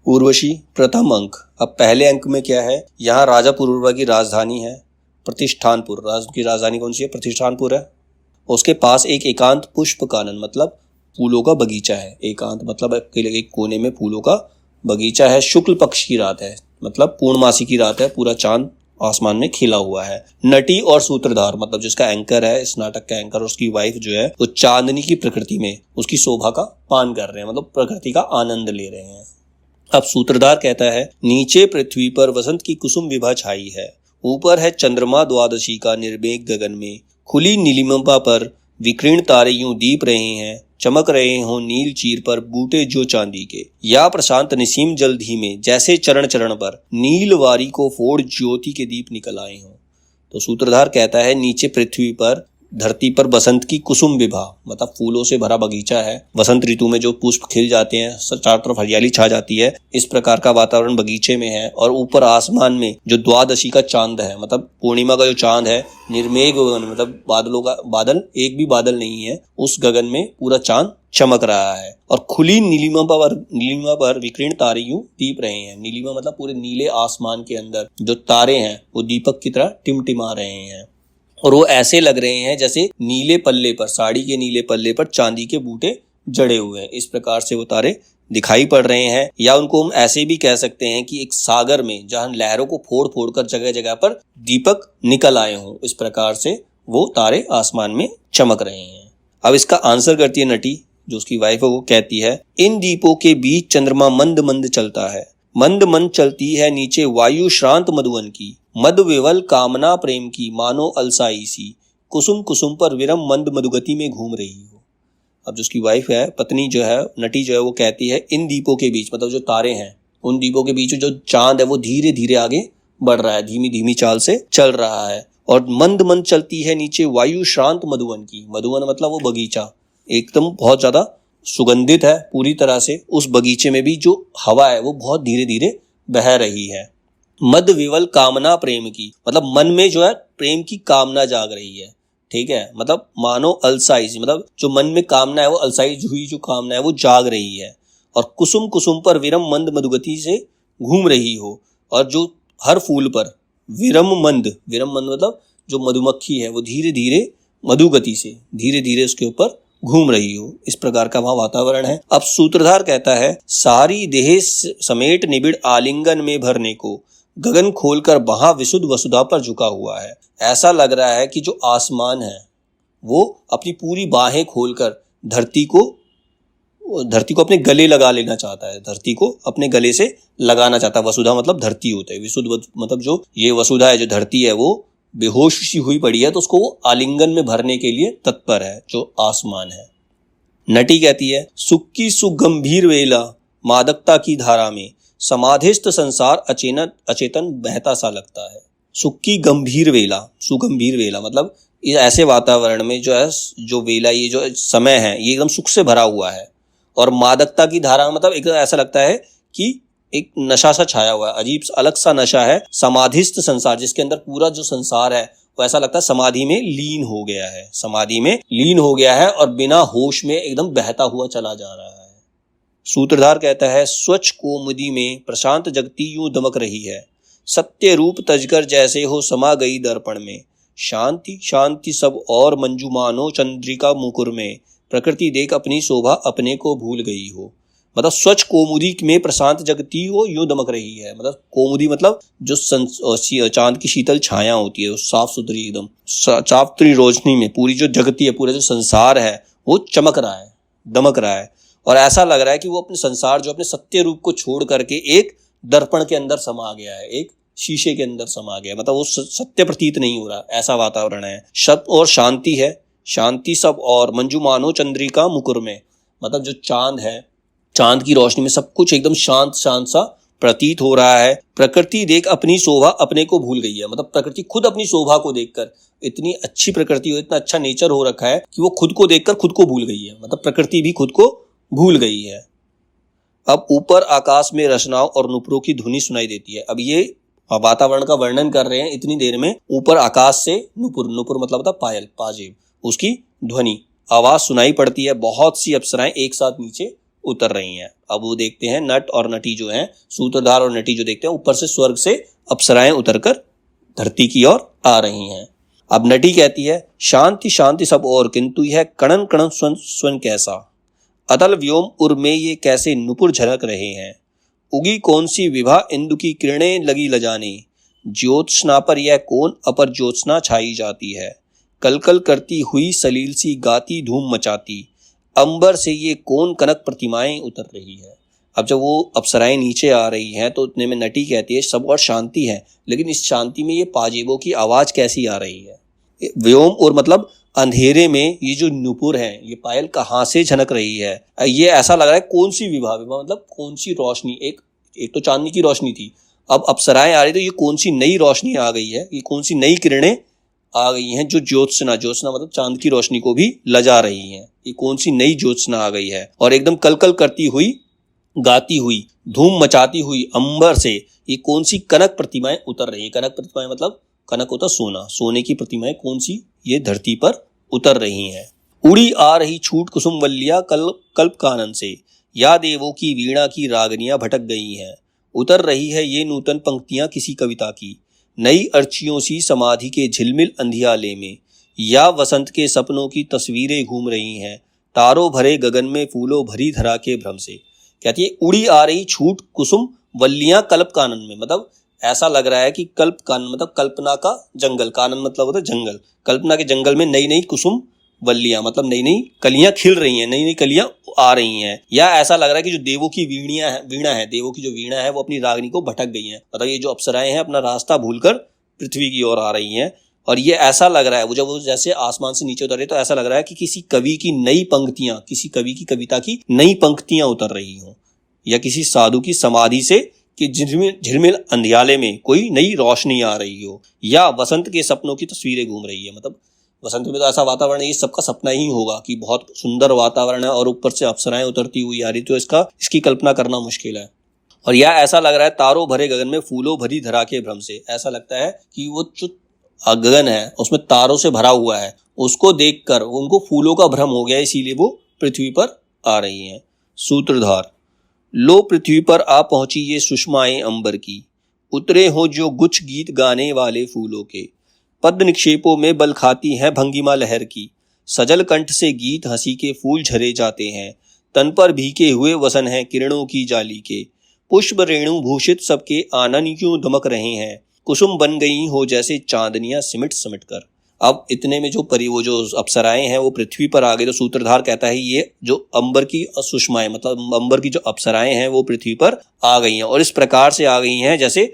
उर्वशी प्रथम अंक। अब पहले अंक में क्या है, यहाँ राजा पुरूरवा की राजधानी है प्रतिष्ठानपुर। की राजधानी कौन सी है? प्रतिष्ठानपुर है। उसके पास एक एकांत पुष्प कानन मतलब फूलों का बगीचा है। एकांत मतलब एक कोने में फूलों का बगीचा है। शुक्ल पक्ष की रात है मतलब पूर्णमासी की रात है, पूरा चांद आसमान में खिला हुआ है। नटी और सूत्रधार मतलब जिसका एंकर है, इस नाटक का एंकर, उसकी वाइफ जो है वो चांदनी की प्रकृति में उसकी शोभा का पान कर रहे हैं, मतलब प्रकृति का आनंद ले रहे हैं। अब सूत्रधार कहता है, नीचे पृथ्वी पर वसंत की कुसुम विभा छाई है, ऊपर है चंद्रमा द्वादशी का निर्मेघ गगन में, खुली नीलिमा पर विकीर्ण तारे यूं दीप रहे हैं, चमक रहे हो नील चीर पर बूटे जो चांदी के, या प्रशांत निसीम जल धीमे जैसे चरण चरण पर नील वारी को फोड़ ज्योति के दीप निकल आए हों। तो सूत्रधार कहता है, नीचे पृथ्वी पर धरती पर बसंत की कुसुम विभा मतलब फूलों से भरा बगीचा है। बसंत ऋतु में जो पुष्प खिल जाते हैं, चारों तरफ हरियाली छा जाती है, इस प्रकार का वातावरण बगीचे में है। और ऊपर आसमान में जो द्वादशी का चांद है मतलब पूर्णिमा का जो चांद है, निर्मेघ मतलब बादलों का बादल, एक भी बादल नहीं है, उस गगन में पूरा चांद चमक रहा है। और खुली नीलिमा पर विकीर्ण तारे यूं दीप रहे हैं। नीलिमा मतलब पूरे नीले आसमान के अंदर जो तारे हैं वो दीपक की तरह टिमटिमा रहे हैं, और वो ऐसे लग रहे हैं जैसे नीले पल्ले पर, साड़ी के नीले पल्ले पर चांदी के बूटे जड़े हुए हैं। इस प्रकार से वो तारे दिखाई पड़ रहे हैं। या उनको हम ऐसे भी कह सकते हैं कि एक सागर में जहां लहरों को फोड़ फोड़ कर जगह जगह पर दीपक निकल आए हों, इस प्रकार से वो तारे आसमान में चमक रहे हैं। अब इसका आंसर करती है नटी, जो उसकी वाइफ है, वो कहती है, इन दीपों के बीच चंद्रमा मंद मंद चलता है, मंद मंद चलती है नीचे वायु श्रांत मधुवन की, मद विवल कामना प्रेम की मानो अलसाई सी, कुसुम कुसुम पर विरम मंद मधुगति में घूम रही हो। अब जो उसकी वाइफ है, पत्नी जो है, नटी जो है, वो कहती है, इन दीपों के बीच मतलब जो तारे हैं, उन दीपों के बीच जो चांद है वो धीरे धीरे आगे बढ़ रहा है, धीमी धीमी चाल से चल रहा है। और मंद मंद चलती है नीचे वायु श्रांत मधुवन की। मधुवन मतलब वो बगीचा एकदम बहुत ज्यादा सुगंधित है पूरी तरह से। उस बगीचे में भी जो हवा है वो बहुत धीरे धीरे बह रही है। मद विवल कामना प्रेम की मतलब मन में जो है प्रेम की कामना जाग रही है, ठीक है, मतलब मानो अलसाई मतलब जो मन में कामना है वो अलसाई हुई जो कामना है वो जाग रही है। और कुसुम कुसुम पर विरम मंद मधुगति से घूम रही हो, और जो हर फूल पर विरम मंद मतलब जो मधुमक्खी है वो धीरे धीरे मधुगति से धीरे धीरे उसके ऊपर घूम रही हो, इस प्रकार का वहां वातावरण है। अब सूत्रधार कहता है, सारी देह समेट निबिड़ आलिंगन में भरने को गगन खोलकर वहां विशुद्ध वसुधा पर झुका हुआ है। ऐसा लग रहा है कि जो आसमान है वो अपनी पूरी बाहें खोलकर धरती को अपने गले लगा लेना चाहता है, धरती को अपने गले से लगाना चाहता है। वसुधा मतलब धरती होता है, विशुद्ध मतलब जो ये वसुधा है, जो धरती है, वो बेहोश सी हुई पड़ी है, तो उसको वो आलिंगन में भरने के लिए तत्पर है, जो आसमान है। नटी कहती है, सुख की सुगंभीर वेला मादकता की धारा में समाधिस्थ संसार अचेतन बहता सा लगता है। सुख की गंभीर वेला, सुगंभीर वेला मतलब ऐसे वातावरण में जो है, जो वेला, ये जो समय है, ये एकदम सुख से भरा हुआ है। और मादकता की धारा मतलब एकदम ऐसा लगता है कि एक नशा सा छाया हुआ है, अजीब अलग सा नशा है। समाधिस्थ संसार, जिसके अंदर पूरा जो संसार है वो ऐसा लगता है समाधि में लीन हो गया है, समाधि में लीन हो गया है और बिना होश में एकदम बहता हुआ चला जा रहा है। सूत्रधार कहता है, स्वच्छ कोमुदी में प्रशांत जगती यूं दमक रही है, सत्य रूप तजकर जैसे हो समा गई दर्पण में, शांति शांति सब और मंजुमानो चंद्रिका मुकुर में, प्रकृति देख अपनी शोभा अपने को भूल गई हो। मतलब स्वच्छ कोमुदी में प्रशांत जगती हो यूं दमक रही है, मतलब कोमुदी मतलब जो चांद की शीतल छाया होती है, साफ सुथरी एकदम साफ सुथरी रोशनी में पूरी जो जगती है, पूरा जो संसार है वो चमक रहा है, दमक रहा है। और ऐसा लग रहा है कि वो अपने संसार, जो अपने सत्य रूप को छोड़ करके एक दर्पण के अंदर समा गया है, एक शीशे के अंदर समा गया, मतलब वो सत्य प्रतीत नहीं हो रहा, ऐसा वातावरण है। शब्द और शांति है, शांति सब और मंजुमानो चंद्रिका मुकुर में मतलब जो चांद है, चांद की रोशनी में सब कुछ एकदम शांत शांत सा प्रतीत हो रहा है। प्रकृति देख अपनी शोभा अपने को भूल गई है, मतलब प्रकृति खुद अपनी शोभा को देखकर, इतनी अच्छी प्रकृति हो, इतना अच्छा नेचर हो रखा है कि वो खुद को देखकर खुद को भूल गई है, मतलब प्रकृति भी खुद को भूल गई है। अब ऊपर आकाश में रचनाओं और नुपुरों की ध्वनि सुनाई देती है। अब ये वातावरण का वर्णन कर रहे हैं इतनी देर में, ऊपर आकाश से नुपुर मतलब होता पायल, पाजेब, उसकी ध्वनि आवाज सुनाई पड़ती है। बहुत सी अप्सराएं एक साथ नीचे उतर रही हैं। अब वो देखते हैं नट और नटी जो हैं, सूत्रधार और नटी जो देखते हैं ऊपर से स्वर्ग से अप्सराएं उतरकर धरती की ओर आ रही हैं। अब नटी कहती है शांति शांति सब और, किंतु यह कणन कणन स्वन स्वन कैसा, अतल व्योम उर में ये कैसे नुपुर झलक रहे हैं। उगी कौन सी विभा इंदु की किरणें लगी लजाने, ज्योत्सना पर यह कौन अपर ज्योत्सना छाई जाती है। कलकल करती हुई सलील सी गाती धूम मचाती, अंबर से ये कौन कनक प्रतिमाएं उतर रही है। अब जब वो अप्सराएं नीचे आ रही हैं तो उतने में नटी कहती है सब और शांति है, लेकिन इस शांति में ये पाजेबों की आवाज कैसी आ रही है। व्योम और मतलब अंधेरे में ये जो नुपुर है, ये पायल कहाँ से झनक रही है। ये ऐसा लग रहा है कौन सी विभा, विभा मतलब कौन सी रोशनी। एक तो चांदनी की रोशनी थी, अब अप्सराएं आ रही तो ये कौन सी नई रोशनी आ गई है, ये कौन सी नई किरणें आ गई हैं जो ज्योत्सना, ज्योत्सना मतलब चांद की रोशनी को भी लजा रही हैं। ये कौन सी नई ज्योत्सना आ गई है। और एकदम कलकल करती हुई गाती हुई धूम मचाती हुई अंबर से ये कौन सी कनक प्रतिमाएं उतर रही है। कनक प्रतिमाएं मतलब कनक होता सोना, सोने की प्रतिमाएं कौन सी ये धरती पर उतर रही हैं। उड़ी आ रही छूट कुसुम वल्लिया कल्प कानन से, या देवों की वीणा की रागनियां भटक गई हैं। उतर रही है ये नूतन पंक्तियां किसी कविता की, नई अर्चियों सी समाधि के झिलमिल अंधियाले में, या वसंत के सपनों की तस्वीरें घूम रही हैं तारों भरे गगन में फूलों भरी धरा के भ्रम से। कहती है उड़ी आ रही छूट कुसुम वल्लियां कल्प कानन में, मतलब ऐसा लग रहा है कि कल्प कानन मतलब कल्पना का जंगल, कानन मतलब होता है जंगल, कल्पना के जंगल में नई नई कुसुम वल्लियां मतलब नई नई कलियां खिल रही हैं, नई नई कलियां आ रही हैं। या ऐसा लग रहा है कि जो देवों की वीणा है, देवों की जो वीणा है वो अपनी रागनी को भटक गई हैं, मतलब ये जो अप्सराएं हैं अपना रास्ता भूलकर पृथ्वी की ओर आ रही हैं। और ये ऐसा लग रहा है वो जब वो जैसे आसमान से नीचे उतर रही तो ऐसा लग रहा है कि किसी कवि की नई पंक्तियां, किसी कवि की कविता की नई पंक्तियां उतर रही हों, या किसी साधु की समाधि से कि झिलमिल अंधियाले में कोई नई रोशनी आ रही हो, या वसंत के सपनों की तस्वीरें घूम रही है। मतलब वसंत में तो ऐसा वातावरण है, ये सबका सपना ही होगा कि बहुत सुंदर वातावरण है और ऊपर से अप्सराएं उतरती हुई आ रही, तो इसकी कल्पना करना मुश्किल है। और यह ऐसा लग रहा है तारों भरे गगन में फूलों भरी धरा के भ्रम से, ऐसा लगता है कि वो जो गगन है उसमें तारों से भरा हुआ है, उसको देखकर उनको फूलों का भ्रम हो गया, इसीलिए वो पृथ्वी पर आ रही हैं। सूत्रधार लो पृथ्वी पर आ पहुंची ये सुषमाएं अंबर की, उतरे हो जो गुच्छ गीत गाने वाले फूलों के, पद निक्षेपों में बल खाती हैं भंगिमा लहर की, सजल कंठ से गीत हंसी के फूल झरे जाते हैं, तन पर भीगे हुए वसन हैं किरणों की जाली के, पुष्प रेणु भूषित सबके आनन क्यों दमक रहे हैं, कुसुम बन गई हो जैसे चांदनियां सिमट सिमट कर। अब इतने में वो जो अप्सराएं हैं वो पृथ्वी पर आ गई, तो सूत्रधार कहता है ये जो अंबर की सुषमाएं मतलब अंबर की जो अप्सराएं हैं वो पृथ्वी पर आ गई हैं, और इस प्रकार से आ गई हैं जैसे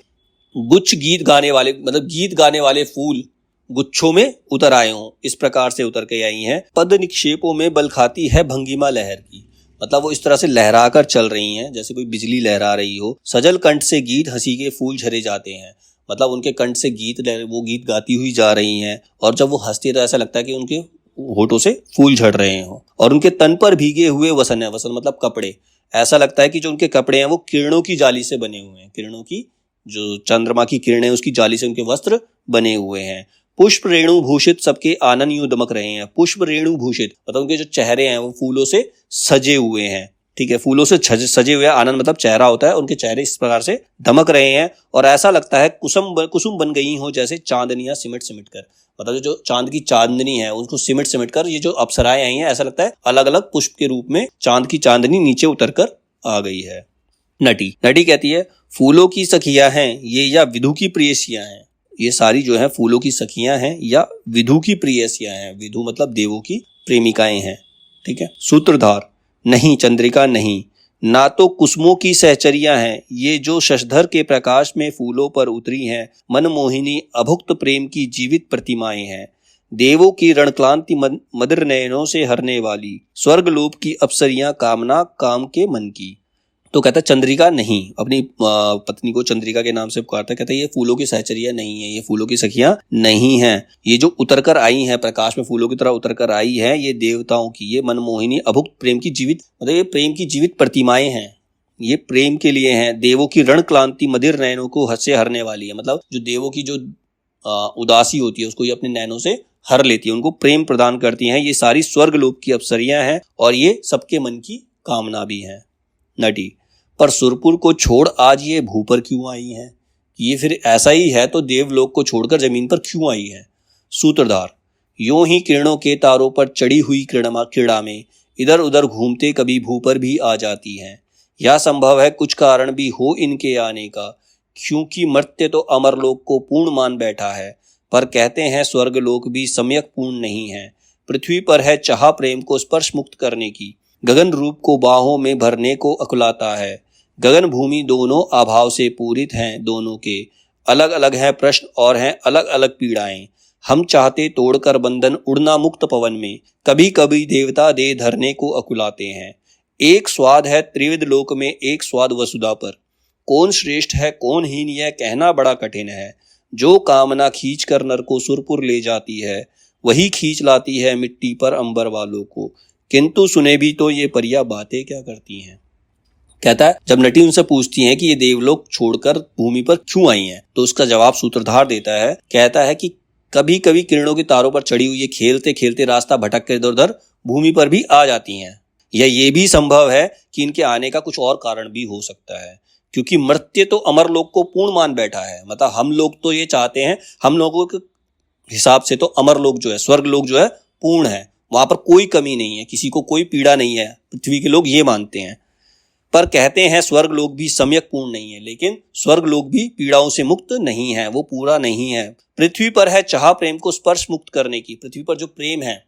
गुच्छ गीत गाने वाले, मतलब गीत गाने वाले फूल गुच्छों में उतर आए हों, इस प्रकार से उतर के आई हैं। पद निक्षेपों में बल खाती है भंगिमा लहर की, मतलब वो इस तरह से लहरा कर चल रही हैं जैसे कोई बिजली लहरा रही हो। सजल कंठ से गीत हंसी के फूल झरे जाते हैं, मतलब उनके कंठ से वो गीत गाती हुई जा रही हैं, और जब वो हंसती है तो ऐसा लगता है कि उनके होठों से फूल झड़ रहे हों। और उनके तन पर भीगे हुए वसन है, वसन मतलब कपड़े, ऐसा लगता है कि जो उनके कपड़े हैं वो किरणों की जाली से बने हुए हैं, किरणों की जो चंद्रमा की किरणें उसकी जाली से उनके वस्त्र बने हुए हैं। पुष्प रेणु भूषित सबके आनन यूं दमक रहे हैं, पुष्प रेणु भूषित मतलब उनके जो चेहरे हैं वो फूलों से सजे हुए हैं, ठीक है, फूलों से सजे हुए। आनंद मतलब चेहरा होता है, उनके चेहरे इस प्रकार से दमक रहे हैं, और ऐसा लगता है कुसुम बन गई हो जैसे चांदनियां सिमट सिमट कर, मतलब जो चांद की चांदनी है उसको सिमट सिमट कर ये जो अप्सराएं आई हैं ऐसा लगता है अलग अलग पुष्प के रूप में चांद की चांदनी नीचे उतर कर आ गई है। नटी कहती है फूलों की सखियां हैं ये या विधु की प्रेयसियां हैं, ये सारी जो है फूलों की सखियां हैं या विधु की प्रेयसियां हैं, विधु मतलब देवों की प्रेमिकाएं हैं, ठीक है। सूत्रधार नहीं चंद्रिका नहीं, ना तो कुसुमों की सहचरियां हैं ये जो शशधर के प्रकाश में फूलों पर उतरी हैं, मनमोहिनी अभुक्त प्रेम की जीवित प्रतिमाएं हैं, देवों की रणक्लांति मदिर नयनों से हरने वाली स्वर्गलोक की अप्सरियां कामना काम के मन की। तो कहता चंद्रिका नहीं, अपनी पत्नी को चंद्रिका के नाम से पुकारता है, कहता है ये फूलों की सहचरियां नहीं है, ये फूलों की सखियां नहीं हैं, ये जो उतर कर आई हैं प्रकाश में फूलों की तरह उतर कर आई हैं ये देवताओं की, ये मनमोहिनी अभुक्त प्रेम की जीवित मतलब ये प्रेम की जीवित प्रतिमाएं हैं, ये प्रेम के लिए हैं। देवों की रण क्लांति मदिर नयनों को हंसे हरने वाली है, मतलब जो देवों की जो उदासी होती है उसको ये अपने नैनों से हर लेती है, उनको प्रेम प्रदान करती हैं। ये सारी स्वर्ग लोक की अप्सरियां हैं और ये सबके मन की कामना भी हैं। नटी, पर सुरपुर को छोड़ आज ये भू पर क्यों आई हैं? ये फिर ऐसा ही है तो देवलोक को छोड़कर जमीन पर क्यों आई है? सूत्रधार, यूं ही किरणों के तारों पर चढ़ी हुई क्रीड़ा में इधर उधर घूमते कभी भू पर भी आ जाती हैं। यह संभव है कुछ कारण भी हो इनके आने का, क्योंकि मर्त्य तो अमरलोक को पूर्ण मान बैठा है, पर कहते हैं स्वर्गलोक भी सम्यक पूर्ण नहीं है। पृथ्वी पर है चाह प्रेम को स्पर्श मुक्त करने की, गगन रूप को बाहों में भरने को अकुलाता है। गगन भूमि दोनों अभाव से पूरित हैं, दोनों के अलग अलग हैं प्रश्न और हैं अलग अलग पीड़ाएं। हम चाहते तोड़कर बंधन उड़ना मुक्त पवन में, कभी कभी देवता दे धरने को अकुलाते हैं। एक स्वाद है त्रिविध लोक में, एक स्वाद वसुधा पर। कौन श्रेष्ठ है कौन हीन यह कहना बड़ा कठिन है। जो कामना खींच कर नर को सुरपुर ले जाती है, वही खींच लाती है मिट्टी पर अंबर वालों को। किंतु सुने भी तो ये परियां बातें क्या करती हैं। कहता है जब नटी उनसे पूछती हैं कि ये देवलोक छोड़कर भूमि पर क्यों आई हैं, तो उसका जवाब सूत्रधार देता है। कहता है कि कभी कभी किरणों के तारों पर चढ़ी हुई ये खेलते खेलते रास्ता भटक कर इधर उधर भूमि पर भी आ जाती हैं। या ये भी संभव है कि इनके आने का कुछ और कारण भी हो सकता है, क्योंकि मर्त्य तो अमरलोक को पूर्ण मान बैठा है। मतलब हम लोग तो ये चाहते हैं, हम लोगों के हिसाब से तो अमरलोक जो है, स्वर्गलोक जो है पूर्ण है, वहां पर कोई कमी नहीं है, किसी को कोई पीड़ा नहीं है। पृथ्वी के लोग ये मानते हैं, पर कहते हैं स्वर्गलोक भी सम्यक पूर्ण नहीं है। लेकिन स्वर्गलोक भी पीड़ाओं से मुक्त नहीं है, वो पूरा नहीं है। पृथ्वी पर है चाह प्रेम को स्पर्श मुक्त करने की, पृथ्वी पर जो प्रेम है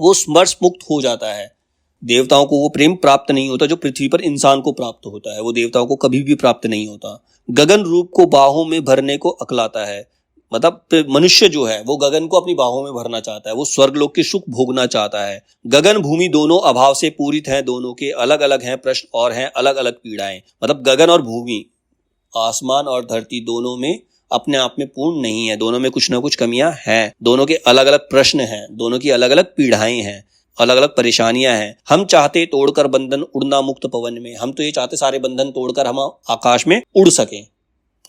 वो स्पर्श मुक्त हो जाता है। देवताओं को वो प्रेम प्राप्त नहीं होता जो पृथ्वी पर इंसान को प्राप्त होता है, वो देवताओं को कभी भी प्राप्त नहीं होता। गगन रूप को बाहों में भरने को अकलाता है, मतलब मनुष्य जो है वो गगन को अपनी बाहों में भरना चाहता है, वो स्वर्गलोक के सुख भोगना चाहता है। गगन भूमि दोनों अभाव से पूरित हैं, दोनों के अलग अलग हैं प्रश्न और हैं अलग अलग पीड़ाएं। मतलब गगन और भूमि, आसमान और धरती दोनों में अपने आप में पूर्ण नहीं है, दोनों में कुछ ना कुछ कमियां हैं, दोनों के अलग अलग प्रश्न हैं, दोनों की अलग अलग पीड़ाएं हैं, अलग अलग परेशानियां हैं। हम चाहते तोड़कर बंधन उड़ना मुक्त पवन में, हम तो ये चाहते सारे बंधन तोड़कर हम आकाश में उड़ सकें,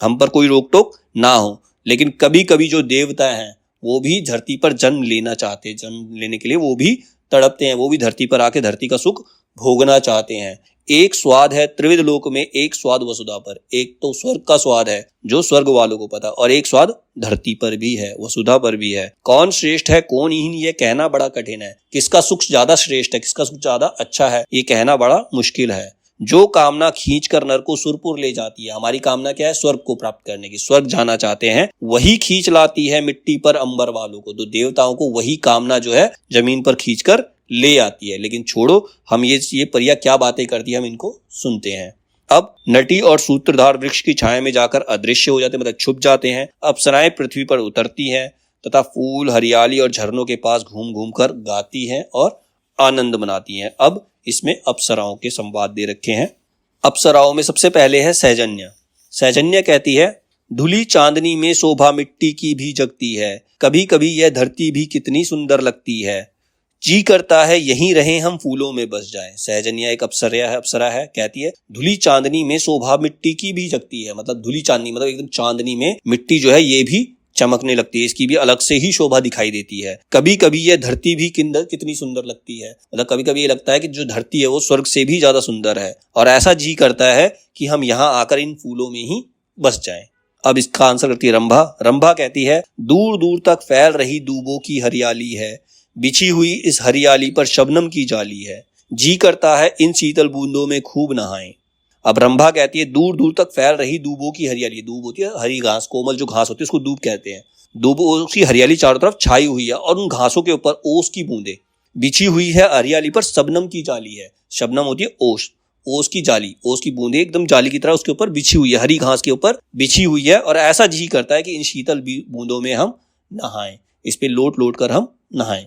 हम पर कोई रोक टोक ना हो। लेकिन कभी कभी जो देवता हैं वो भी धरती पर जन्म लेना चाहते हैं, जन्म लेने के लिए वो भी तड़पते हैं, वो भी धरती पर आके धरती का सुख भोगना चाहते हैं। एक स्वाद है त्रिविध लोक में, एक स्वाद वसुधा पर। एक तो स्वर्ग का स्वाद है जो स्वर्ग वालों को पता, और एक स्वाद धरती पर भी है, वसुधा पर भी है। कौन श्रेष्ठ है कौन हीन ये कहना बड़ा कठिन है। किसका सुख ज्यादा श्रेष्ठ है, किसका सुख ज्यादा अच्छा है, ये कहना बड़ा मुश्किल है। जो कामना खींच कर नर को सुरपुर ले जाती है, हमारी कामना क्या है, स्वर्ग को प्राप्त करने की, स्वर्ग जाना चाहते हैं, वही खींच लाती है मिट्टी पर अंबर वालों को। तो देवताओं को वही कामना जो है जमीन पर खींच कर ले आती है। लेकिन छोड़ो, हम ये परियां क्या बातें करती है हम इनको सुनते हैं। अब नटी और सूत्रधार वृक्ष की छाया में जाकर अदृश्य हो जाते हैं, मतलब छुप जाते हैं। अप्सराएं पृथ्वी पर उतरती हैं तथा फूल हरियाली और झरनों के पास घूम घूम कर गाती हैं और आनंद मनाती हैं। अब इसमें अप्सराओं के संवाद दे रखे हैं। अप्सराओं में सबसे पहले है सैजन्य। सैजन्य कहती है, धुली चांदनी में शोभा मिट्टी की भी जगती है, कभी कभी यह धरती भी कितनी सुंदर लगती है, जी करता है यहीं रहे हम फूलों में बस जाएं। सैजन्य एक अप्सरा है, कहती है धुली चांदनी में शोभा मिट्टी की भी जगती है। मतलब धुली चांदनी मतलब एकदम चांदनी में मिट्टी जो है ये भी चमकने लगती है, इसकी भी अलग से ही शोभा दिखाई देती है। कभी कभी यह धरती भी कितनी सुंदर लगती है, मतलब कभी कभी ये लगता है कि जो धरती है वो स्वर्ग से भी ज्यादा सुंदर है, और ऐसा जी करता है कि हम यहाँ आकर इन फूलों में ही बस जाएं। अब इसका आंसर करती है रंभा। रंभा कहती है, दूर दूर तक फैल रही दूबों की हरियाली है, बिछी हुई इस हरियाली पर शबनम की जाली है, जी करता है इन शीतल बूंदों में खूब नहाएं। अब रंभा कहती है, दूर दूर तक फैल रही दूबों की हरियाली, दूब होती है हरी घास, कोमल जो घास होती है उसको दूब कहते हैं। दूब उसकी हरियाली चारों तरफ छाई हुई है, और उन घासों के ऊपर ओस की बूंदे बिछी हुई है, हरियाली पर शबनम की जाली है। शबनम होती है ओस, ओस की जाली, ओस की बूंदे एकदम जाली की तरह उसके ऊपर बिछी हुई है, हरी घास के ऊपर बिछी हुई है, और ऐसा जी करता है कि इन शीतल बूंदों में हम नहाएं, इस पे लोट लोट कर हम नहाएं।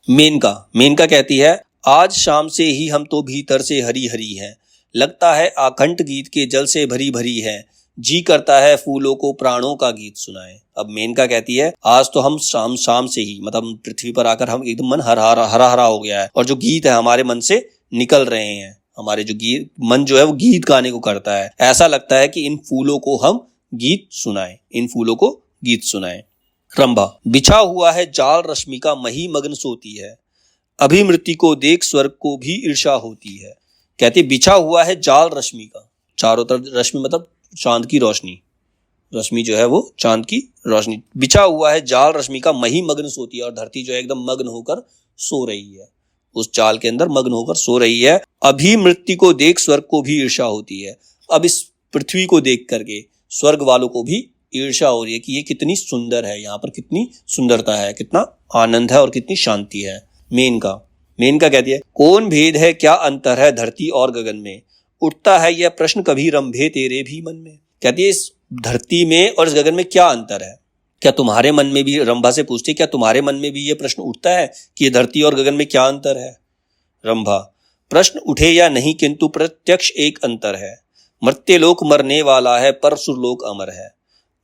मेनका कहती है, आज शाम से ही हम तो भीतर से हरी हरी हैं, लगता है आकंठ गीत के जल से भरी भरी है, जी करता है फूलों को प्राणों का गीत सुनाए। अब मेनका कहती है, आज तो हम शाम से ही, मतलब पृथ्वी पर आकर हम एकदम मन हरा हरा हो गया है, और जो गीत है हमारे मन से निकल रहे हैं, हमारे जो गीत मन जो है वो गीत गाने को करता है। ऐसा लगता है कि इन फूलों को हम गीत सुनाएं, इन फूलों को गीत सुनाएं। रंभा, बिछा हुआ है जाल रश्मि का मही मग्न सोती है, अभिमृत्यु को देख स्वर्ग को भी ईर्ष्या होती है। कहते बिछा हुआ है जाल रश्मि का, चारों तरफ रश्मि मतलब चांद की रोशनी, रश्मि जो है वो चांद की रोशनी, बिछा हुआ है जाल रश्मि का मही मग्न सोती है, और धरती जो है एकदम मग्न होकर सो रही है, उस जाल के अंदर मग्न होकर सो रही है। अभी मृत्यु को देख स्वर्ग को भी ईर्ष्या होती है। अब इस पृथ्वी को देख करके स्वर्ग वालों को भी ईर्ष्या हो रही है कि ये कितनी सुंदर है, यहाँ पर कितनी सुंदरता है, कितना आनंद है और कितनी शांति है। मेनका कहती है, कौन भेद है क्या अंतर है धरती और गगन में, उठता है यह प्रश्न कभी रंभे तेरे भी मन में। कहती है इस धरती में और इस गगन में क्या अंतर है, क्या तुम्हारे मन में भी, रंभा से पूछती, क्या तुम्हारे मन में भी यह प्रश्न उठता है कि ये धरती और गगन में क्या अंतर है। रंभा, प्रश्न उठे या नहीं किंतु प्रत्यक्ष एक अंतर है, मर्त्यलोक मरने वाला है पर सुरलोक अमर है।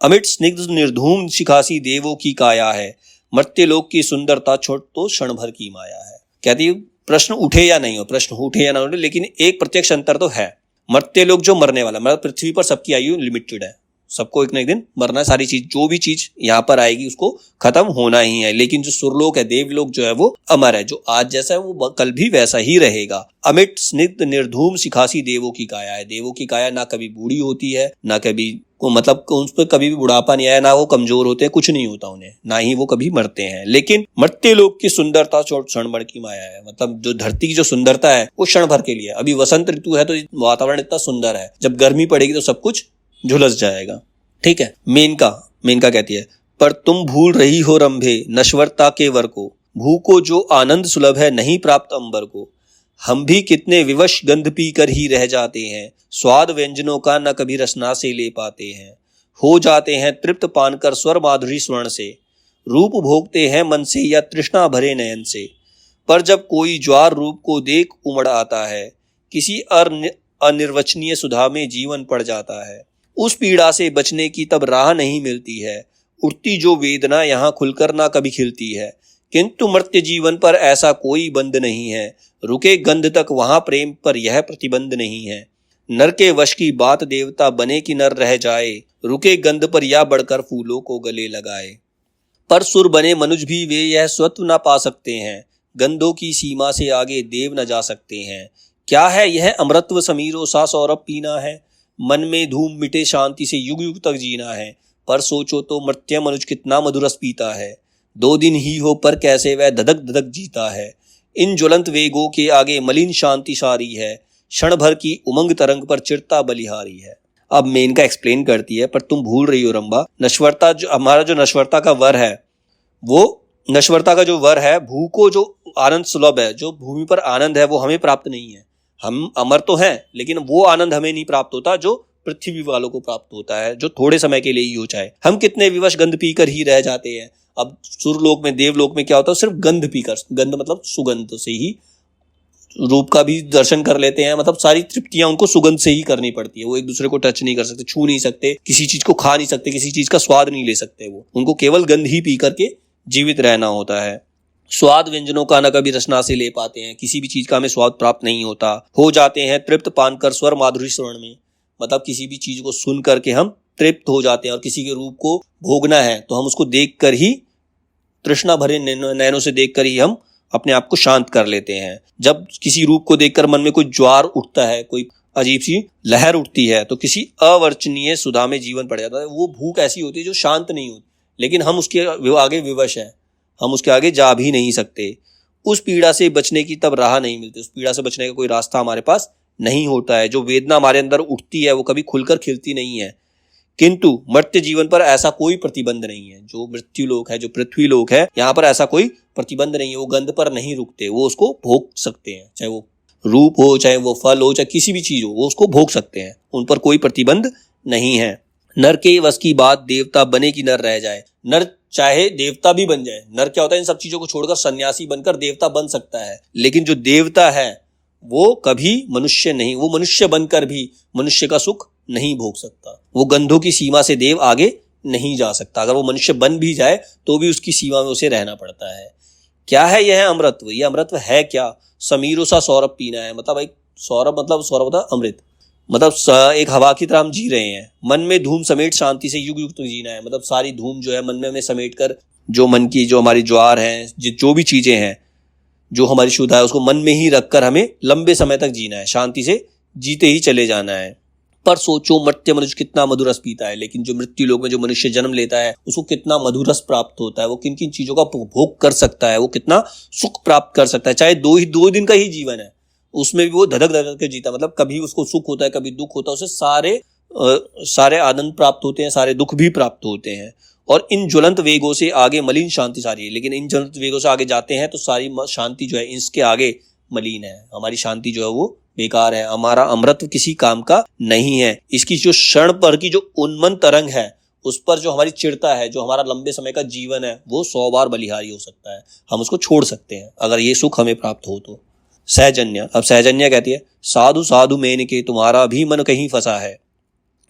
अमिट स्निग्ध निर्धूम शिखासी देवों की काया है, मर्त्यलोक की सुंदरता छोड़ तो क्षण भर की माया है। कहती है प्रश्न उठे या नहीं हो, प्रश्न उठे या ना उठे, लेकिन एक प्रत्यक्ष अंतर तो है। मर्त्यलोक जो मरने वाला, मतलब पृथ्वी पर सबकी आयु लिमिटेड है, सबको एक ना एक दिन मरना है, सारी चीज जो भी चीज यहाँ पर आएगी उसको खत्म होना ही है। लेकिन जो सुरलोक है, देवलोक जो है वो अमर है, जो आज जैसा है वो कल भी वैसा ही रहेगा। अमिट स्निग्ध निर्धूम शिखासी देवों की काया है, देवों की काया ना कभी बूढ़ी होती है, ना कभी मतलब उस पर कभी भी बुढ़ापा नहीं आया, ना वो कमजोर होते हैं, कुछ नहीं होता उन्हें, ना ही वो कभी मरते हैं। लेकिन मर्त्यलोक की सुंदरता क्षण भर की माया है, मतलब जो धरती की जो सुंदरता है वो क्षण भर के लिए। अभी वसंत ऋतु है तो वातावरण इतना सुंदर है, जब गर्मी पड़ेगी तो सब कुछ झुलस जाएगा। ठीक है। मेनका कहती है, पर तुम भूल रही हो रंभे नश्वरता के वर को, भू को जो आनंद सुलभ है नहीं प्राप्त अंबर को। हम भी कितने विवश गंध पी कर ही रह जाते हैं, स्वाद व्यंजनों का न कभी रसना से ले पाते हैं। हो जाते हैं तृप्त पान कर स्वर माधुरी स्वर्ण से, रूप भोगते हैं मन से या तृष्णा भरे नयन से। पर जब कोई ज्वार रूप को देख उमड़ आता है, किसी अनिर्वचनीय सुधा में जीवन पड़ जाता है। उस पीड़ा से बचने की तब राह नहीं मिलती है, उठती जो वेदना यहाँ खुलकर ना कभी खिलती है। किंतु मर्त्य जीवन पर ऐसा कोई बंध नहीं है, रुके गंध तक वहां प्रेम पर यह प्रतिबंध नहीं है। नर के वश की बात देवता बने कि नर रह जाए, रुके गंध पर या बढ़कर फूलों को गले लगाए। पर सुर बने मनुज भी वे यह स्वत्व न पा सकते हैं, गंधों की सीमा से आगे देव न जा सकते हैं। क्या है यह अमृतत्व समीरो सा सौरभ पीना है, मन में धूम मिटे शांति से युग युग तक जीना है। पर सोचो तो मर्त्य मनुज कितना मधुरस पीता है, 2 दिन ही हो पर कैसे वह धधक धधक जीता है। इन ज्वलंत वेगों के आगे मलिन शांति सारी है, क्षण भर की उमंग तरंग पर चिरता बलिहारी है। अब मेनका एक्सप्लेन करती है, पर तुम भूल रही हो रंभा, नश्वरता जो हमारा जो नश्वरता का वर है, वो नश्वरता का जो वर है, भू को जो आनंद सुलभ है, जो भूमि पर आनंद है वो हमें प्राप्त नहीं है। हम अमर तो हैं, लेकिन वो आनंद हमें नहीं प्राप्त होता जो पृथ्वी वालों को प्राप्त होता है, जो थोड़े समय के लिए ही हो जाए। हम कितने विवश गंध पीकर ही रह जाते हैं। अब सुरलोक में, देवलोक में क्या होता है, सिर्फ गंध पीकर, गंध मतलब सुगंध से ही रूप का भी दर्शन कर लेते हैं, मतलब सारी तृप्तियां उनको सुगंध से ही करनी पड़ती है। वो एक दूसरे को टच नहीं कर सकते, छू नहीं सकते, किसी चीज को खा नहीं सकते, किसी चीज का स्वाद नहीं ले सकते, वो उनको केवल गंध ही पी करके जीवित रहना होता है। स्वाद व्यंजनों का न कभी रसना से ले पाते हैं, किसी भी चीज का हमें स्वाद प्राप्त नहीं होता। हो जाते हैं तृप्त पान कर स्वर माधुरी श्रवण में, मतलब किसी भी चीज को सुन करके हम तृप्त हो जाते हैं, और किसी के रूप को भोगना है तो हम उसको देख कर ही, तृष्णा भरे नयनों से देखकर ही हम अपने आप को शांत कर लेते हैं। जब किसी रूप को देखकर मन में कोई ज्वार उठता है, कोई अजीब सी लहर उठती है, तो किसी अवर्चनीय सुधा में जीवन पड़ जाता है। वो भूख ऐसी होती है जो शांत नहीं होती, लेकिन हम उसके आगे विवश हैं, हम उसके आगे जा भी नहीं सकते। उस पीड़ा से बचने की तब राह नहीं मिलती, उस पीड़ा से बचने का कोई रास्ता हमारे पास नहीं होता है। जो वेदना हमारे अंदर उठती है वो कभी खुलकर खिलती नहीं है। किंतु मर्त्य जीवन पर ऐसा कोई प्रतिबंध नहीं है। जो मृत्यु लोक है, जो पृथ्वी लोक है, यहाँ पर ऐसा कोई प्रतिबंध नहीं है। वो गंध पर नहीं रुकते, वो उसको भोग सकते हैं, चाहे वो रूप हो, चाहे वो फल हो, चाहे किसी भी चीज हो, वो उसको भोग सकते हैं, उन पर कोई प्रतिबंध नहीं है। नर के वश की बात देवता बने कि नर रह जाए, नर चाहे देवता भी बन जाए। नर क्या होता है, इन सब चीजों को छोड़कर सन्यासी बनकर देवता बन सकता है, लेकिन जो देवता है वो कभी मनुष्य नहीं, वो मनुष्य बनकर भी मनुष्य का सुख नहीं भोग सकता। वो गंधों की सीमा से देव आगे नहीं जा सकता। अगर वो मनुष्य बन भी जाए तो भी उसकी सीमा में उसे रहना पड़ता है। क्या है यह अमृतत्व? यह अमृतत्व है क्या? समीरों सा सौरभ पीना है, मतलब एक सौरभ, मतलब सौरभ होता है अमृत, मतलब एक हवा की तरह हम जी रहे हैं। मन में धूम समेट शांति से युग युग तक जीना है, मतलब सारी धूम जो है मन में हमें समेट कर, जो मन की, जो हमारी ज्वार है, जो भी चीजें हैं, जो हमारी शुद्ध है उसको मन में ही रखकर हमें लंबे समय तक जीना है, शांति से जीते ही चले जाना है। पर सोचो मर्त्य मनुष्य कितना मधुर रस पीता है, लेकिन जो मृत्यु लोक में जो मनुष्य जन्म लेता है उसको कितना मधुर रस प्राप्त होता है, वो किन किन चीजों का भोग कर सकता है, वो कितना सुख प्राप्त कर सकता है। चाहे दो दिन का ही जीवन है, उसमें भी वो धड़क धड़क के जीता, मतलब कभी उसको सुख होता है कभी दुख होता है, उसे सारे आनंद प्राप्त होते हैं, सारे दुख भी प्राप्त होते हैं। और इन ज्वलंत वेगों से आगे मलिन शांति सारी है, लेकिन इन ज्वलंत वेगों से आगे जाते हैं तो सारी शांति जो है इसके आगे मलिन है, हमारी शांति जो है वो बेकार है, हमारा अमृत किसी काम का नहीं है। इसकी जो क्षण पर की जो उन्मन तरंग है उस पर जो हमारी चिड़ता है, जो हमारा लंबे समय का जीवन है, वो 100 बार बलिहारी हो सकता है, हम उसको छोड़ सकते हैं अगर ये सुख हमें प्राप्त हो तो। सहजन्य, अब सहजन्य कहती है, साधु साधु मेनके तुम्हारा भी मन कहीं फंसा है,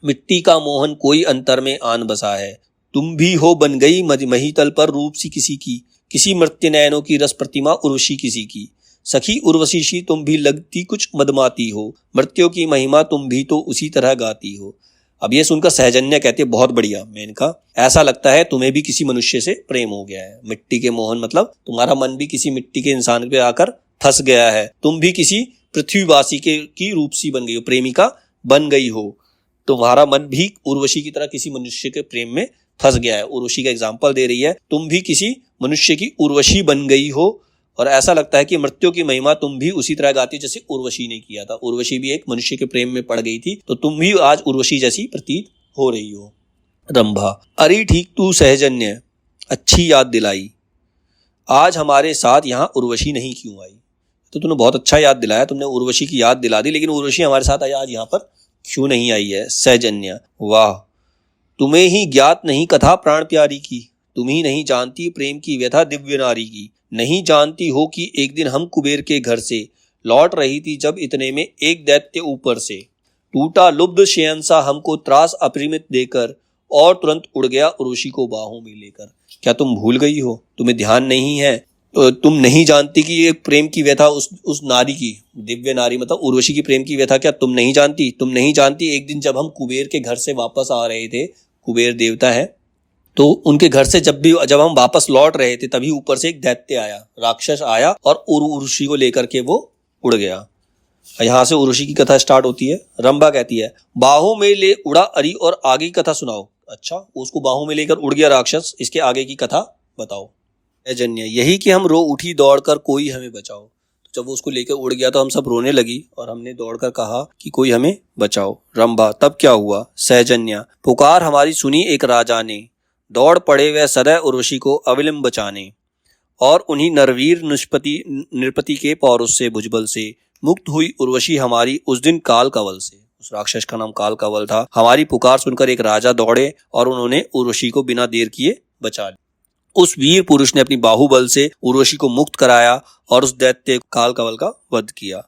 मिट्टी का मोहन कोई अंतर में आन बसा है, तुम भी हो बन गई महीतल पर रूप सी किसी मर्त्य नयनों की रस प्रतिमा उर्वशी किसी की, सखी उर्वशी तुम भी लगती कुछ मदमाती हो, मृत्यों की महिमा तुम भी तो उसी तरह गाती हो। अब ये सुनकर सहजन्य कहती है, बहुत बढ़िया मेनका, ऐसा लगता है तुम्हें भी किसी मनुष्य से प्रेम हो गया है। मिट्टी के मोहन मतलब तुम्हारा मन भी किसी मिट्टी के इंसान पे आकर फंस गया है, तुम भी किसी पृथ्वीवासी की रूपसी बन गई हो, प्रेमिका बन गई हो, तुम्हारा मन भी उर्वशी की तरह किसी मनुष्य के प्रेम में फंस गया है। उर्वशी का एग्जाम्पल दे रही है, तुम भी किसी मनुष्य की उर्वशी बन गई हो, और ऐसा लगता है कि मृत्यु की महिमा तुम भी उसी तरह गाती जैसे उर्वशी ने किया था। उर्वशी भी एक मनुष्य के प्रेम में पड़ गई थी, तो तुम भी आज उर्वशी जैसी प्रतीत हो रही हो। रंभा, अरे ठीक तू सहजन्य, अच्छी याद दिलाई, आज हमारे साथ यहाँ उर्वशी नहीं क्यों आई। तो तूने बहुत अच्छा याद दिलाया, तुमने उर्वशी की याद दिला दी, लेकिन उर्वशी हमारे साथ आज यहाँ पर क्यों नहीं आई है। सहजन्य, वाह, तुम्हें ही ज्ञात नहीं कथा प्राण प्यारी की, तुम ही नहीं जानती प्रेम की व्यथा दिव्य नारी की, नहीं जानती हो कि एक दिन हम कुबेर के घर से लौट रही थी, जब इतने में एक दैत्य ऊपर से टूटा लुब्ध शयनसा हमको त्रास अपरिमित देकर, और तुरंत उड़ गया उर्वशी को बाहों में लेकर। क्या तुम भूल गई हो, तुम्हें ध्यान नहीं है, तुम नहीं जानती कि ये प्रेम की व्यथा उस नारी की, दिव्य नारी मतलब उर्वशी की प्रेम की व्यथा क्या तुम नहीं जानती। तुम नहीं जानती एक दिन जब हम कुबेर के घर से वापस आ रहे थे, कुबेर देवता है, तो उनके घर से जब हम वापस लौट रहे थे, तभी ऊपर से एक दैत्य आया, राक्षस आया, और उर्वशी को लेकर के वो उड़ गया। यहाँ से उर्वशी की कथा स्टार्ट होती है। रंभा कहती है, बाहों में ले उड़ा अरी, और आगे की कथा सुनाओ। अच्छा, उसको बाहों में लेकर उड़ गया राक्षस, इसके आगे की कथा बताओ। सहजन्य, यही कि हम रो उठी दौड़कर कोई हमें बचाओ। तो जब वो उसको लेकर उड़ गया तो हम सब रोने लगी, और हमने दौड़कर कहा कि कोई हमें बचाओ। रंभा, तब क्या हुआ। सहजन्य, पुकार हमारी सुनी एक राजा ने, दौड़ पड़े वह सदैव उर्वशी को अविलंब बचाने, और उन्हीं नरवीर नृपति के पौरुष से भुजबल से मुक्त हुई उर्वशी हमारी उस दिन काल कवल से। उस राक्षस का नाम काल कवल था। हमारी पुकार सुनकर एक राजा दौड़े और उन्होंने उर्वशी को बिना देर किए बचा लिया। उस वीर पुरुष ने अपनी बाहुबल से उर्वशी को मुक्त कराया और उस दैत्य काल कवल का वध किया।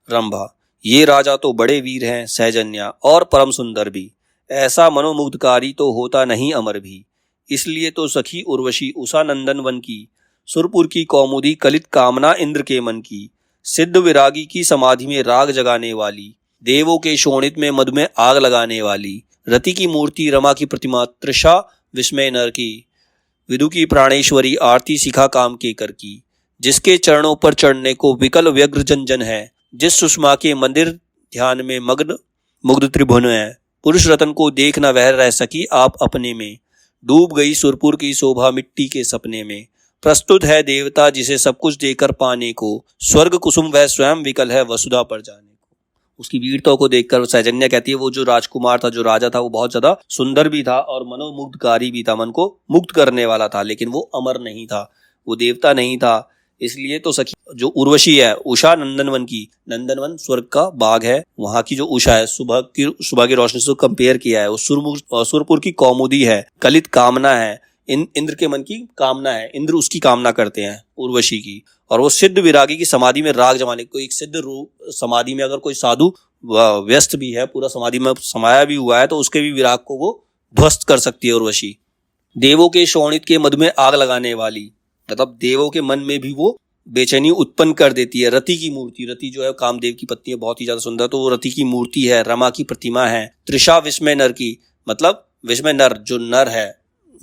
रंभा, ये राजा तो बड़े वीर हैं सहजन्या, और परम सुंदर भी, ऐसा मनोमुग्धकारी तो होता नहीं अमर भी, इसलिए तो सखी उर्वशी उषा नंदन वन की, सुरपुर की कौमुदी कलित कामना इंद्र के मन की, सिद्ध विरागी की समाधि में राग जगाने वाली, देवों के शोणित में मधु में आग लगाने वाली, रति की मूर्ति रमा की प्रतिमा तृषा विस्मय नर की, विदु की प्राणेश्वरी आरती शिखा काम के कर की, जिसके चरणों पर चढ़ने को विकल व्यग्र जन है, जिस सुषमा के मंदिर ध्यान में मग्न मुग्ध त्रिभुवन है, पुरुष रतन को देख न वह रह सकी आप अपने में, डूब गई सुरपुर की शोभा मिट्टी के सपने में, प्रस्तुत है देवता जिसे सब कुछ देकर पाने को, स्वर्ग कुसुम वह स्वयं विकल है वसुधा पर जाने को। उसकी वीरता को देखकर सहजन्या कहती है, वो जो राजकुमार था, जो राजा था, वो बहुत ज्यादा सुंदर भी था और मनोमुग्धकारी भी था, मन को मुक्त करने वाला था, लेकिन वो अमर नहीं था, वो देवता नहीं था। इसलिए तो सखी जो उर्वशी है, उषा नंदनवन की, नंदनवन स्वर्ग का बाग है, वहां की जो उषा है, सुबह की रोशनी से कंपेयर किया है, वो सुरपुर की कौमुदी है, कलित कामना है, इंद्र के मन की कामना है, इंद्र उसकी कामना करते हैं उर्वशी की, और वो सिद्ध विरागी की समाधि में राग जमाने को, एक सिद्ध समाधि में अगर कोई साधु व्यस्त भी है, पूरा समाधि में समाया भी हुआ है, तो उसके भी विराग को वो ध्वस्त कर सकती है उर्वशी। देवों के शोणित के मधु में आग लगाने वाली, मतलब देवों के मन में भी वो बेचैनी उत्पन्न कर देती है। रति की मूर्ति, रति जो है कामदेव की पत्नी है, बहुत ही ज्यादा सुंदर, तो वो रति की मूर्ति है, रमा की प्रतिमा है। तृषा विस्मय नर की, मतलब विस्मय नर जो नर है,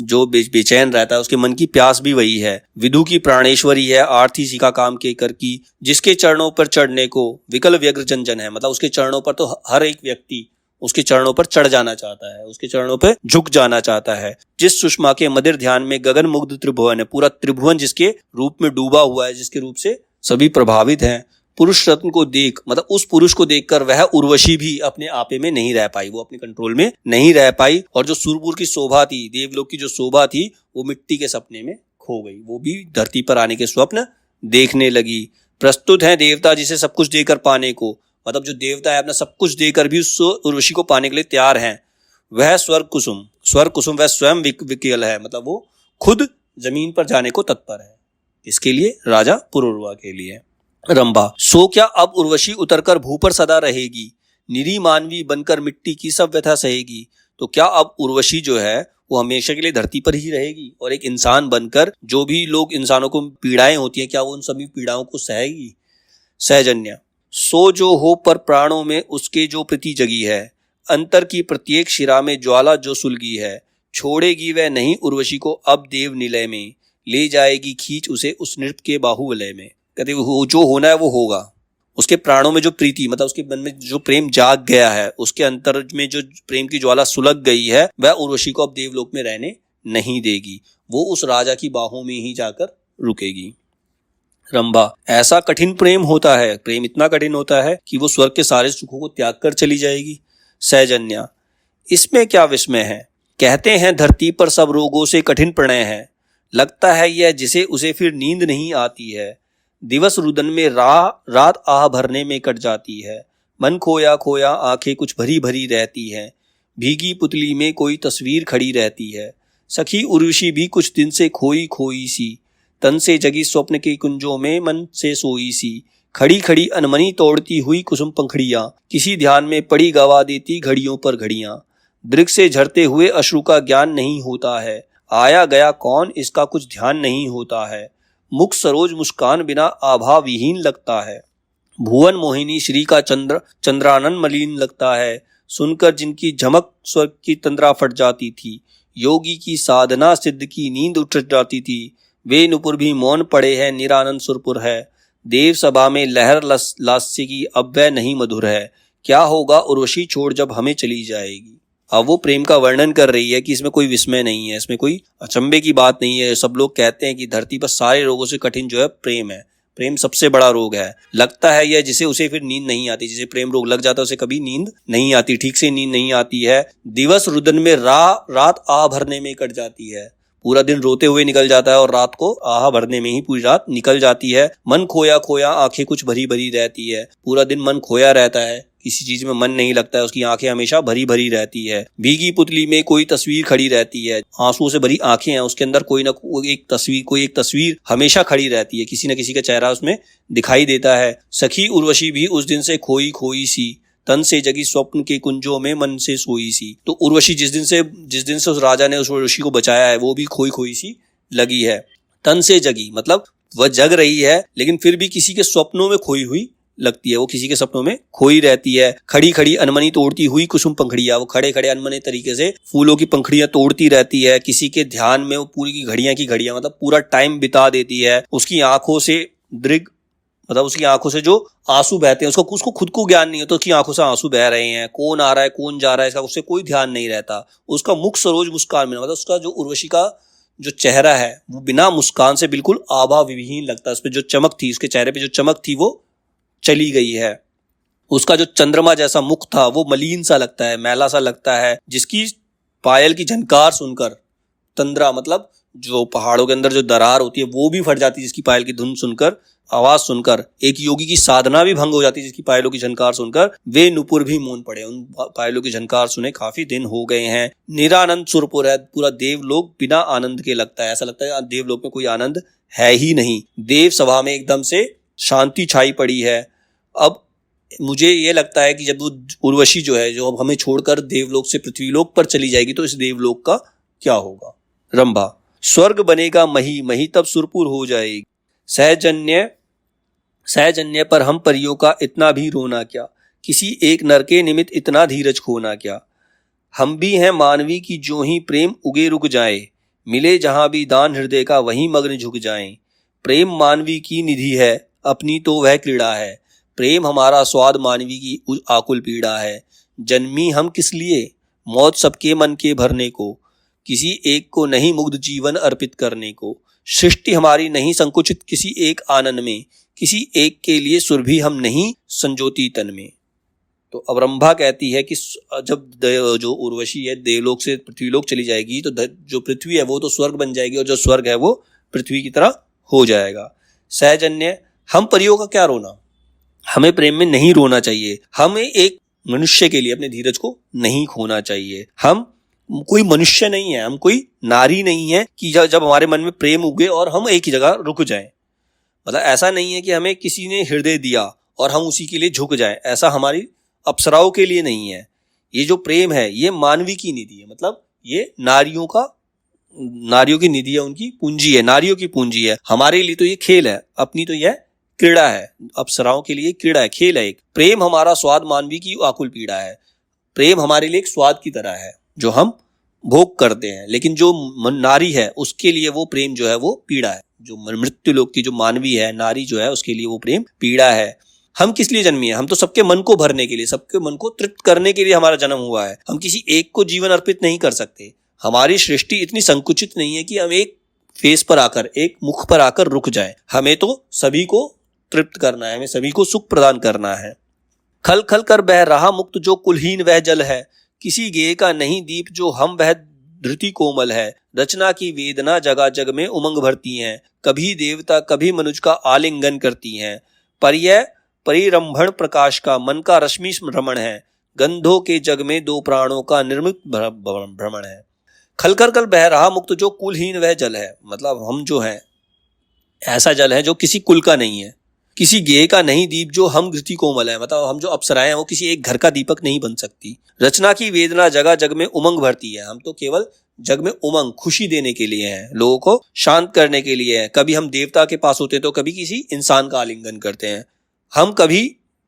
जो बेचैन रहता है उसके मन की प्यास भी वही है। विदु की प्राणेश्वरी है, आरती सीखा काम के कर की, जिसके चरणों पर चढ़ने को विकल व्यग्र जन है। मतलब उसके चरणों पर तो हर एक व्यक्ति उसके चरणों पर चढ़ जाना चाहता है, उसके चरणों पर झुक जाना चाहता है। जिस सुषमा के मदिर ध्यान में गगन मुग्ध त्रिभुवन है, पूरा त्रिभुवन जिसके रूप में डूबा हुआ है, जिसके रूप से सभी प्रभावित हैं। पुरुष रत्न को देख, मतलब उस पुरुष को देखकर वह उर्वशी भी अपने आपे में नहीं रह पाई, वो अपने कंट्रोल में नहीं रह पाई। और जो सुरपुर की शोभा थी, देवलोक की जो शोभा थी, वो मिट्टी के सपने में खो गई। वो भी धरती पर आने के स्वप्न देखने लगी। प्रस्तुत है देवता जिसे सब कुछ देकर पाने को, मतलब जो देवता है अपना सब कुछ देकर भी उस उर्वशी को पाने के लिए तैयार हैं। वह स्वर्ग कुसुम, स्वर्ग कुसुम वह स्वयं विकल है, मतलब वो खुद जमीन पर जाने को तत्पर है। इसके लिए राजा पुरूरवा के लिए। रंभा, सो क्या अब उर्वशी उतरकर भू पर सदा रहेगी, निरी मानवी बनकर मिट्टी की सब व्यथा सहेगी। तो क्या अब उर्वशी जो है वो हमेशा के लिए धरती पर ही रहेगी और एक इंसान बनकर जो भी लोग इंसानों को पीड़ाएं होती हैं, क्या वो उन सभी पीड़ाओं को सहेगी। सहजन्य, सो जो हो पर प्राणों में उसके जो प्रीति जगी है, अंतर की प्रत्येक शिरा में ज्वाला जो सुलगी है। छोड़ेगी वह नहीं उर्वशी को अब देव निलय में, ले जाएगी खींच उसे उस नृप के बाहुवलय में। कहते जो होना है वो होगा। उसके प्राणों में जो प्रीति, मतलब उसके मन में जो प्रेम जाग गया है, उसके अंतर में जो प्रेम की ज्वाला सुलग गई है, वह उर्वशी को अब देवलोक में रहने नहीं देगी। वो उस राजा की बाहों में ही जाकर रुकेगी। रंभा, ऐसा कठिन प्रेम होता है, प्रेम इतना कठिन होता है कि वो स्वर्ग के सारे सुखों को त्याग कर चली जाएगी। सहजन्या, इसमें क्या विस्मय है, कहते हैं धरती पर सब रोगों से कठिन प्रणय है। लगता है यह जिसे उसे फिर नींद नहीं आती है, दिवस रुदन में रात आह भरने में कट जाती है। मन खोया खोया आंखें कुछ भरी भरी रहती हैं, भीगी पुतली में कोई तस्वीर खड़ी रहती है। सखी उर्वशी भी कुछ दिन से खोई खोई सी, तन से जगी स्वप्न के कुंजों में मन से सोई सी। खड़ी खड़ी अनमनी तोड़ती हुई कुसुम पंखड़ियां, किसी ध्यान में पड़ी गवा देती घड़ियों पर घड़ियां। दृक से झरते हुए अश्रु का ज्ञान नहीं होता है, आया गया कौन इसका कुछ ध्यान नहीं होता है। मुख सरोज मुस्कान बिना आभा विहीन लगता है, भुवन मोहिनी श्री का चंद्रानन मलिन लगता है। सुनकर जिनकी झमक स्वर्ग की तंद्रा फट जाती थी, योगी की साधना सिद्ध की नींद उठ जाती थी। वे नुपुर भी मौन पड़े हैं, निरानंद सुरपुर है। देव सभा में लहर लास्य की अब वह नहीं मधुर है। क्या होगा उर्वशी छोड़ जब हमें चली जाएगी। अब वो प्रेम का वर्णन कर रही है कि इसमें कोई विस्मय नहीं है, इसमें कोई अचंभे की बात नहीं है। सब लोग कहते हैं कि धरती पर सारे रोगों से कठिन जो है प्रेम है, प्रेम सबसे बड़ा रोग है। लगता है यह जिसे उसे फिर नींद नहीं आती, जिसे प्रेम रोग लग जाता है उसे कभी नींद नहीं आती, ठीक से नींद नहीं आती है। दिवस रुदन में रात आह भरने में कट जाती है, पूरा दिन रोते हुए निकल जाता है और रात को आह भरने में ही पूरी रात निकल जाती है। मन खोया खोया आंखें कुछ भरी भरी रहती है, पूरा दिन मन खोया रहता है, किसी चीज में मन नहीं लगता है, उसकी आंखें हमेशा भरी भरी रहती है। भीगी पुतली में कोई तस्वीर खड़ी रहती है, आंसुओं से भरी आंखें हैं, उसके अंदर कोई एक तस्वीर हमेशा खड़ी रहती है, किसी न किसी का चेहरा उसमें दिखाई देता है। सखी उर्वशी भी उस दिन से खोई खोई सी, तन से जगी स्वप्न के कुंजों में मन से सोई सी। तो उर्वशी जिस दिन से उस राजा ने उस उर्वशी को बचाया है, वो भी खोई खोई सी लगी है। तन से जगी मतलब वह जग रही है, लेकिन फिर भी किसी के स्वप्नों में खोई हुई लगती है, वो किसी के सपनों में खोई रहती है। खड़ी खड़ी अनमनी तोड़ती हुई कुसुम पंखड़ियां, वो खड़े खड़े अनमने तरीके से फूलों की पंखड़ियां तोड़ती रहती है। किसी के ध्यान में वो पूरी की घड़ियां मतलब पूरा टाइम बिता देती है। उसकी आंखों से दृग मतलब उसकी आंखों से जो आंसू बहते हैं, उसको खुद को ज्ञान नहीं होता, उसकी आंखों से आंसू बह रहे हैं, कौन आ रहा है कौन जा रहा है इसका उससे कोई ध्यान नहीं रहता। उसका मुख सरोज मुस्कान में, मतलब उसका जो उर्वशी का जो चेहरा है वो बिना मुस्कान से बिल्कुल आभा विहीन लगता है। उस पर जो चमक थी, उसके चेहरे पे जो चमक थी वो चली गई है। उसका जो चंद्रमा जैसा मुख था वो मलिन सा लगता है, मैला सा लगता है। जिसकी पायल की झनकार सुनकर, तंद्रा मतलब जो पहाड़ों के अंदर जो दरार होती है वो भी फट जाती है, जिसकी पायल की धुन सुनकर, आवाज सुनकर। एक योगी की साधना भी भंग हो जाती है जिसकी पायलों की झनकार सुनकर। वे नुपुर भी मौन पड़े, उन पायलों की झनकार सुने काफी दिन हो गए हैं। निरानंद सुरपुर है, पूरा देवलोक बिना आनंद के लगता है, ऐसा लगता है देवलोक में कोई आनंद है ही नहीं। देव सभा में एकदम से शांति छाई पड़ी है। अब मुझे ये लगता है कि जब वो उर्वशी जो है, जो अब हमें छोड़कर देवलोक से पृथ्वीलोक पर चली जाएगी, तो इस देवलोक का क्या होगा। रंभा, स्वर्ग बनेगा मही, मही तब सुरपुर हो जाएगी। सहजन्य पर हम परियों का इतना भी रोना क्या, किसी एक नर के निमित्त इतना धीरज खोना क्या। हम भी हैं मानवी की जो ही प्रेम उगे रुक जाए, मिले जहां भी दान हृदय का वहीं मग्न झुक जाएं। प्रेम मानवी की निधि है, अपनी तो वह क्रीड़ा है। प्रेम हमारा स्वाद, मानवी की आकुल पीड़ा है। जन्मी हम किस लिए, मौत सबके मन के भरने को, किसी एक को नहीं मुग्ध जीवन अर्पित करने को। सृष्टि हमारी नहीं संकुचित किसी एक आनंद में, किसी एक के लिए सुरभि हम नहीं संजोती तन में। तो अब रंभा कहती है कि जब जो उर्वशी है देवलोक से पृथ्वीलोक चली जाएगी तो जो पृथ्वी है वो तो स्वर्ग बन जाएगी और जो स्वर्ग है वो पृथ्वी की तरह हो जाएगा। सहजन्य, हम परियों का क्या रोना, हमें प्रेम में नहीं रोना चाहिए। हमें एक मनुष्य के लिए अपने धीरज को नहीं खोना चाहिए। हम कोई मनुष्य नहीं है, हम कोई नारी नहीं है कि जब हमारे मन में प्रेम उगे और हम एक ही जगह रुक जाएं। मतलब ऐसा नहीं है कि हमें किसी ने हृदय दिया और हम उसी के लिए झुक जाएं, ऐसा हमारी अप्सराओं के लिए नहीं है। ये जो प्रेम है ये मानवी की निधि है, मतलब ये नारियों की निधि है, उनकी पूंजी है, नारियों की पूंजी है। हमारे लिए तो ये खेल है, अपनी तो यह क्रीड़ा है, अप्सराओं के लिए क्रीड़ा है, खेल है एक। प्रेम हमारा स्वाद, मानवी की आकुल पीड़ा है। प्रेम हमारे लिए एक स्वाद की तरह है जो हम भोग करते हैं, लेकिन जो नारी है उसके लिए वो प्रेम जो है वो पीड़ा है। जो मृत्यु लोक की जो मानवी है, नारी जो है, उसके लिए वो प्रेम पीड़ा है। हम किस लिए जन्मी है, हम तो सबके मन को भरने के लिए, सबके मन को तृप्त करने के लिए हमारा जन्म हुआ है। हम किसी एक को जीवन अर्पित नहीं कर सकते। हमारी सृष्टि इतनी संकुचित नहीं है कि हम एक फेस पर आकर, एक मुख पर आकर रुक जाए। हमें तो सभी को तृप्त करना है, हमें सभी को सुख प्रदान करना है। खल खल कर बह रहा मुक्त जो कुलहीन वह जल है, किसी गेय का नहीं दीप जो हम वह धृति कोमल है। रचना की वेदना जगा जग में उमंग भरती हैं, कभी देवता कभी मनुज का आलिंगन करती हैं। पर यह परिरंभण प्रकाश का मन का रश्मि भ्रमण है, गंधों के जग में दो प्राणों का निर्मित भ्रमण है। खलकर कल बह रहा मुक्त जो कुलहीन वह जल है, मतलब हम जो है ऐसा जल है जो किसी कुल का नहीं है, किसी गेय का नहीं दीप जो हम घृति कोमल है, मतलब हम जो अप्सराएं हैं वो किसी एक घर का दीपक नहीं बन सकती। रचना की वेदना जगह जग में उमंग भरती है, हम तो केवल जग में उमंग, खुशी देने के लिए हैं, लोगों को शांत करने के लिए है। कभी हम देवता के पास होते हैं तो कभी किसी इंसान का आलिंगन करते हैं। हम कभी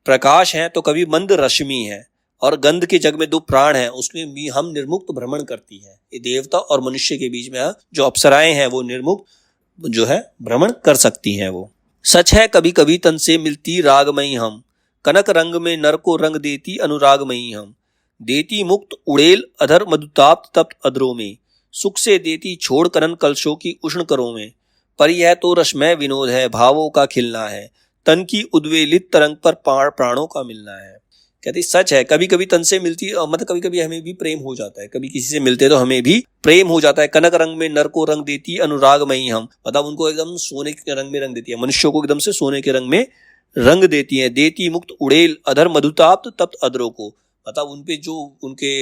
प्रकाश हैं तो कभी मंद रश्मि है, और गंध के जग में दो प्राण हैं उसमें भी हम निर्मुक्त भ्रमण करती है। ये देवता और मनुष्य के बीच में जो अप्सराएं हैं वो निर्मुक्त जो है भ्रमण कर सकती हैं। वो सच है कभी कभी तन से मिलती रागमयी हम, कनक रंग में नर को रंग देती अनुरागमयी हम। देती मुक्त उड़ेल अधर मधुताप्त तप्त अधरों में, सुख से देती छोड़ कनन कलशों की उष्ण करों में। पर यह तो रसमय विनोद है, भावों का खिलना है, तन की उद्वेलित तरंग पर प्राणों का मिलना है। कहती सच है कभी कभी तन से मिलती, मतलब कभी कभी हमें भी प्रेम हो जाता है, कभी किसी से मिलते तो हमें भी प्रेम हो जाता है। कनक रंग में नर को रंग देती अनुरागमयी हम, मतलब उनको एकदम सोने के रंग में रंग देती है, मनुष्यों को एकदम से सोने के रंग में रंग देती है। देती मुक्त उड़ेल अधर मधुताप्त तप्त अधरों को, मतलब उनपे जो उनके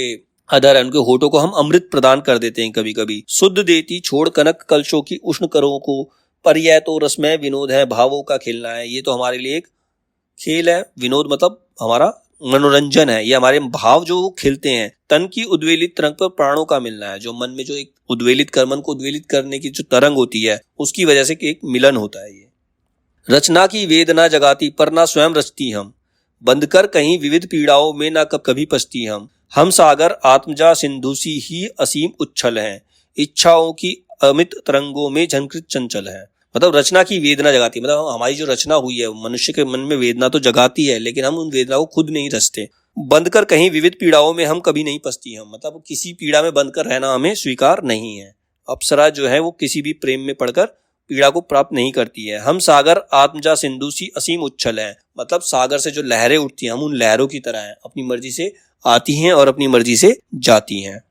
अधर है, उनके होठों को हम अमृत प्रदान कर देते हैं कभी कभी। शुद्ध देती छोड़ कनक कलशों की उष्ण करों को, पर यह तो रसमय विनोद है, भावों का खिलना है। ये तो हमारे लिए एक खेल है, विनोद मतलब हमारा मनोरंजन है, ये हमारे भाव जो खिलते हैं। तन की उद्वेलित तरंग पर प्राणों का मिलना है, जो मन में जो एक मन को उद्वेलित करने की जो तरंग होती है उसकी वजह से एक मिलन होता है। ये रचना की वेदना जगाती पर ना स्वयं रचती हम, बंद कर कहीं विविध पीड़ाओं में ना कभी पछती हम सागर आत्मजा सिंधुसी ही असीम उच्छल हैं, इच्छाओं की अमित तरंगों में झंकृत चंचल है। मतलब रचना की वेदना जगाती, मतलब हमारी जो रचना हुई है मनुष्य के मन में वेदना तो जगाती है, लेकिन हम उन वेदना को खुद नहीं रचते। बंद कर कहीं विविध पीड़ाओं में हम कभी नहीं पछती हम, मतलब किसी पीड़ा में बंद कर रहना हमें स्वीकार नहीं है। अप्सरा जो है वो किसी भी प्रेम में पड़कर पीड़ा को प्राप्त नहीं करती है। हम सागर आत्मजा सिंधु सी असीम उच्छल है, मतलब सागर से जो लहरें उठती हैं हम उन लहरों की तरह हैं, अपनी मर्जी से आती हैं और अपनी मर्जी से जाती हैं।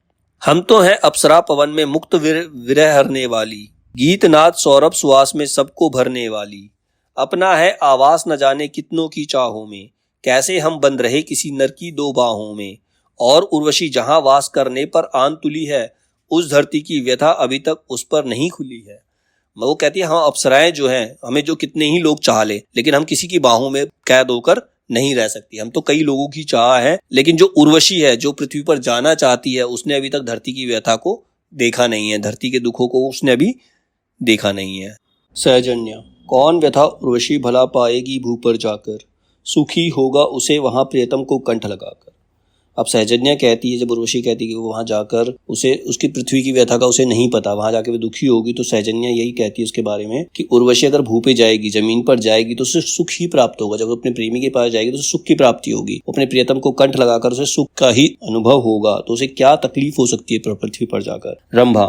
हम तो हैं अप्सरा पवन में मुक्त विरह हरने वाली, गीत नाद सौरभ सुहास में सबको भरने वाली। अपना है आवास न जाने कितनों की चाहों में, कैसे हम बंद रहे किसी नर की दो बाहों में। और उर्वशी जहां वास करने पर आन तुली है, उस धरती की व्यथा अभी तक उस पर नहीं खुली है। वो कहती है हाँ अप्सराएं जो हैं हमें जो कितने ही लोग चाह ले, लेकिन हम किसी की बाहों में कैद होकर नहीं रह सकती। हम तो कई लोगों की चाह है, लेकिन जो उर्वशी है जो पृथ्वी पर जाना चाहती है उसने अभी तक धरती की व्यथा को देखा नहीं है, धरती के दुखों को उसने अभी देखा नहीं है। सहजन्य, कौन व्यथा उर्वशी भला पाएगी भू पर जाकर, सुखी होगा उसे वहां प्रियतम को कंठ लगाकर। अब सहजन्या कहती है, जब उर्वशी कहती है कि वो वहां जाकर उसे उसकी पृथ्वी की व्यथा का उसे नहीं पता, वहां जाकर वो दुखी होगी, तो सहजन्या यही कहती है उसके बारे में कि उर्वशी अगर भू पे जाएगी, जमीन पर जाएगी, तो उसे सुख ही प्राप्त होगा। जब वो अपने प्रेमी के पास जाएगी तो उसे सुख की प्राप्ति होगी, अपने प्रियतम को कंठ लगाकर उसे सुख का ही अनुभव होगा, तो उसे क्या तकलीफ हो सकती है पृथ्वी पर जाकर। रंभा,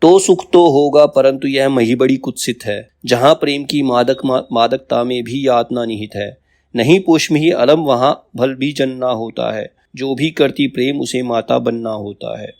तो सुख तो होगा, परंतु यह मही बड़ी कुत्सित है, जहां प्रेम की मादकता में भी यातना निहित है। नहीं पुष्प ही अलम, वहां भल भी जन्ना होता है, जो भी करती प्रेम उसे माता बनना होता है।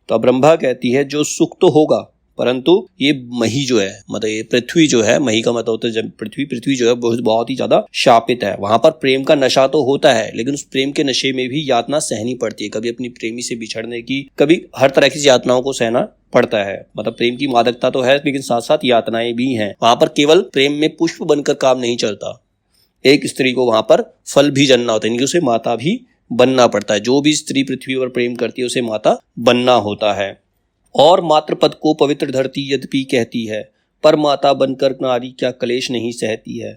तो अब रंभा कहती है जो सुख तो होगा, परंतु ये मही जो है, मतलब ये पृथ्वी जो है, मही का मतलब होता है जब पृथ्वी जो है बहुत ही ज्यादा शापित है। वहां पर प्रेम का नशा तो होता है, लेकिन उस प्रेम के नशे में भी यातना सहनी पड़ती है, कभी अपनी प्रेमी से बिछड़ने की, कभी हर तरह की यातनाओं को सहना पड़ता है। मतलब प्रेम की मादकता तो है, लेकिन साथ साथ यातनाएं भी हैं। वहां पर केवल प्रेम में पुष्प बनकर काम नहीं चलता, एक स्त्री को वहां पर फल भी जनना होता है, यानी कि उसे माता भी बनना पड़ता है। जो भी स्त्री पृथ्वी पर प्रेम करती है उसे माता बनना होता है। और मातृपद को पवित्र धरती यद्यपि कहती है, पर माता बनकर नारी क्या क्लेश नहीं सहती है।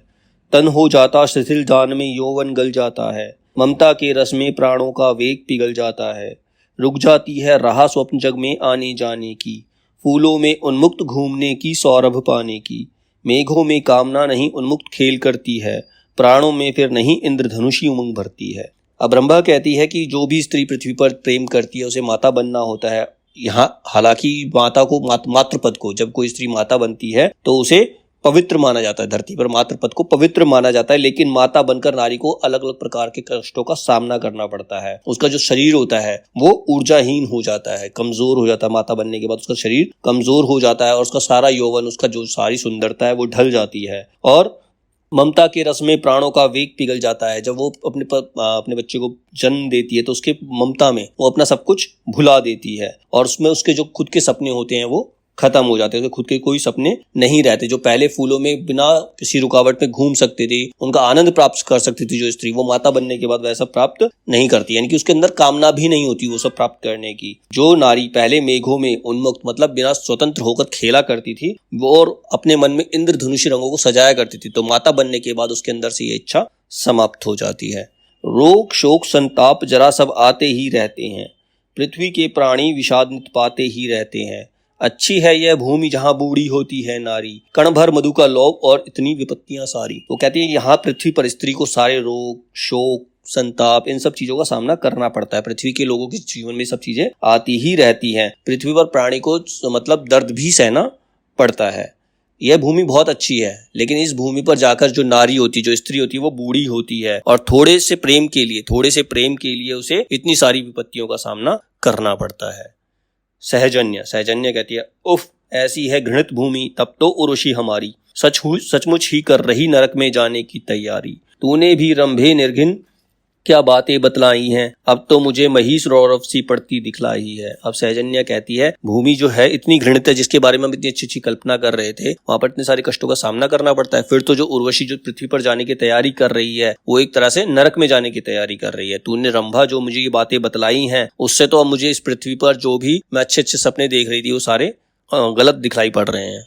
तन हो जाता शिथिल, जान में यौवन गल जाता है, ममता के रस में प्राणों का वेग पिघल जाता है। रुक जाती है राह स्वप्न जग में आने जाने की, फूलों में उन्मुक्त घूमने की, सौरभ पाने की। मेघों में कामना नहीं उन्मुक्त खेल करती है, प्राणों में फिर नहीं इंद्रधनुषी उमंग भरती है। अब रंभा कहती है कि जो भी स्त्री पृथ्वी पर प्रेम करती है उसे माता बनना होता है। यहाँ हालांकि माता को मातृपद को, जब कोई स्त्री माता बनती है तो उसे पवित्र माना जाता है, धरती पर मातृपद को पवित्र माना जाता है, लेकिन माता बनकर नारी को अलग अलग प्रकार के कष्टों का सामना करना पड़ता है। उसका जो शरीर होता है वो ऊर्जाहीन हो जाता है, कमजोर हो जाता है। माता बनने के बाद उसका शरीर कमजोर हो जाता है और उसका सारा यौवन, उसका जो सारी सुंदरता है वो ढल जाती है। और ममता के रस में प्राणों का वेग पिघल जाता है। जब वो अपने बच्चे को जन्म देती है तो उसके ममता में वो अपना सब कुछ भुला देती है, और उसमें उसके जो खुद के सपने होते हैं वो खत्म हो जाते हैं। उसके खुद के कोई सपने नहीं रहते। जो पहले फूलों में बिना किसी रुकावट में घूम सकती थी, उनका आनंद प्राप्त कर सकती थी जो स्त्री, वो माता बनने के बाद वैसा प्राप्त नहीं करती, यानी कि उसके अंदर कामना भी नहीं होती वो सब प्राप्त करने की। जो नारी पहले मेघों में उन्मुक्त, मतलब बिना स्वतंत्र होकर खेला करती थी, वो और अपने मन में इंद्रधनुषी रंगों को सजाया करती थी, तो माता बनने के बाद उसके अंदर से ये इच्छा समाप्त हो जाती है। रोग शोक संताप जरा सब आते ही रहते हैं, पृथ्वी के प्राणी विषाद नित पाते ही रहते हैं। अच्छी है यह भूमि जहां बूढ़ी होती है नारी, कण भर मधु का लोभ और इतनी विपत्तियां सारी। वो कहती है यहाँ पृथ्वी पर स्त्री को सारे रोग शोक संताप इन सब चीजों का सामना करना पड़ता है। पृथ्वी के लोगों के जीवन में सब चीजें आती ही रहती हैं। पृथ्वी पर प्राणी को मतलब दर्द भी सहना पड़ता है। यह भूमि बहुत अच्छी है, लेकिन इस भूमि पर जाकर जो नारी होती है, जो स्त्री होती है, वो बूढ़ी होती है और थोड़े से प्रेम के लिए उसे इतनी सारी विपत्तियों का सामना करना पड़ता है। सहजन्य कहती है, उफ ऐसी है घृणित भूमि, तब तो उर्वशी हमारी सचमुच ही कर रही नरक में जाने की तैयारी। तूने भी रंभे निर्घिन क्या बातें बतलाई हैं, अब तो मुझे महिष रौरव सी पड़ती दिखलाई है। अब सहजन्या कहती है भूमि जो है इतनी घृणित है, जिसके बारे में हम इतनी अच्छी अच्छी कल्पना कर रहे थे, वहां पर इतने सारे कष्टों का सामना करना पड़ता है। फिर तो जो उर्वशी जो पृथ्वी पर जाने की तैयारी कर रही है, वो एक तरह से नरक में जाने की तैयारी कर रही है। तूने रंभा जो मुझे ये बातें बतलाई हैं, उससे तो अब मुझे इस पृथ्वी पर जो भी मैं अच्छे अच्छे सपने देख रही थी वो सारे गलत दिखलाई पड़ रहे हैं।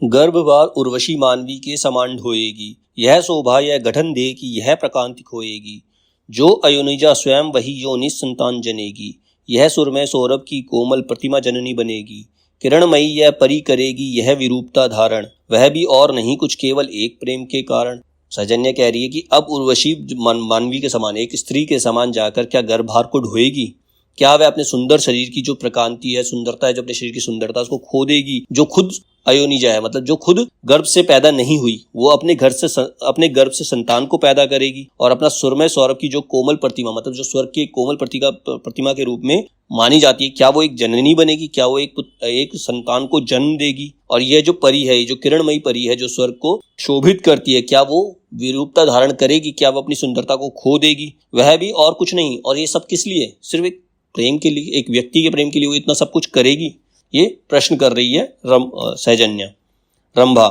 गर्भवार उर्वशी मानवी के समान ढोएगी, यह शोभा यह गठन दे की यह प्रकांति खोएगी। जो अयोनिजा स्वयं वही योनि संतान जनेगी, यह सुरमय सौरभ की कोमल प्रतिमा जननी बनेगी। किरणमयी यह परी करेगी यह विरूपता धारण, वह भी और नहीं कुछ केवल एक प्रेम के कारण। सहजन्या कह रही है कि अब उर्वशी मानवी के समान, एक स्त्री के समान जाकर क्या गर्भभार को ढोएगी? क्या वह अपने सुंदर शरीर की जो प्रकांति है, सुंदरता है, जो अपने शरीर की सुंदरता उसको खो देगी? जो खुद अयोनिजा है, मतलब जो खुद गर्भ से पैदा नहीं हुई, वो अपने गर्भ से संतान को पैदा करेगी और अपना सुरमय सौरभ की जो कोमल प्रतिमा, मतलब जो स्वर्ग की कोमल प्रतिमा के रूप में मानी जाती है, क्या वो एक जननी बनेगी? क्या वो एक संतान को जन्म देगी? और यह जो परी है, जो किरणमयी परी है, जो स्वर्ग को शोभित करती है, क्या वो विरूपता धारण करेगी? क्या वो अपनी सुंदरता को खो देगी? वह भी और कुछ नहीं। और ये सब किस लिए? सिर्फ एक प्रेम के लिए, एक व्यक्ति के प्रेम के लिए वो इतना सब कुछ करेगी? ये प्रश्न कर रही है सहजन्या। रंभा,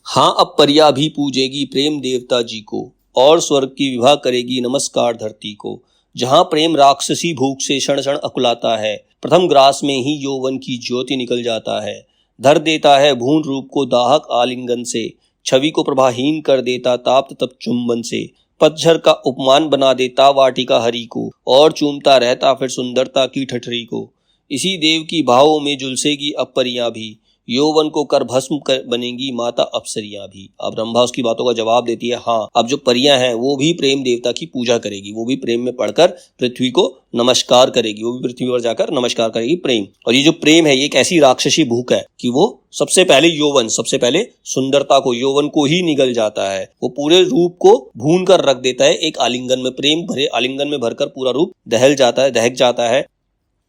हाँ अब परिया भी पूजेगी प्रेम देवता जी को, और स्वर्ग की विवाह करेगी नमस्कार धरती को। जहां प्रेम राक्षसी भूख से क्षण क्षण अकुलाता है, प्रथम ग्रास में ही यौवन की ज्योति निकल जाता है। धर देता है भून रूप को दाहक आलिंगन से, छवि को प्रभाहीन कर देता ताप्त तप चुंबन से। पतझड़ का उपमान बना देता वाटिका हरि को, और चूमता रहता फिर सुंदरता की ठठरी को। इसी देव की भावों में झुलसेगी अब परियां भी, यौवन को कर भस्म कर बनेंगी माता अप्सरियां भी। अब रंभा उसकी बातों का जवाब देती है, हाँ अब जो परियां हैं वो भी प्रेम देवता की पूजा करेगी, वो भी प्रेम में पढ़कर पृथ्वी को नमस्कार करेगी, वो भी पृथ्वी पर जाकर नमस्कार करेगी प्रेम। और ये जो प्रेम है ये एक ऐसी राक्षसी भूख है कि वो सबसे पहले यौवन, सबसे पहले सुंदरता को, यौवन को ही निगल जाता है। वो पूरे रूप को भून कर रख देता है एक आलिंगन में, प्रेम भरे आलिंगन में भरकर पूरा रूप दहल जाता है, दहक जाता है।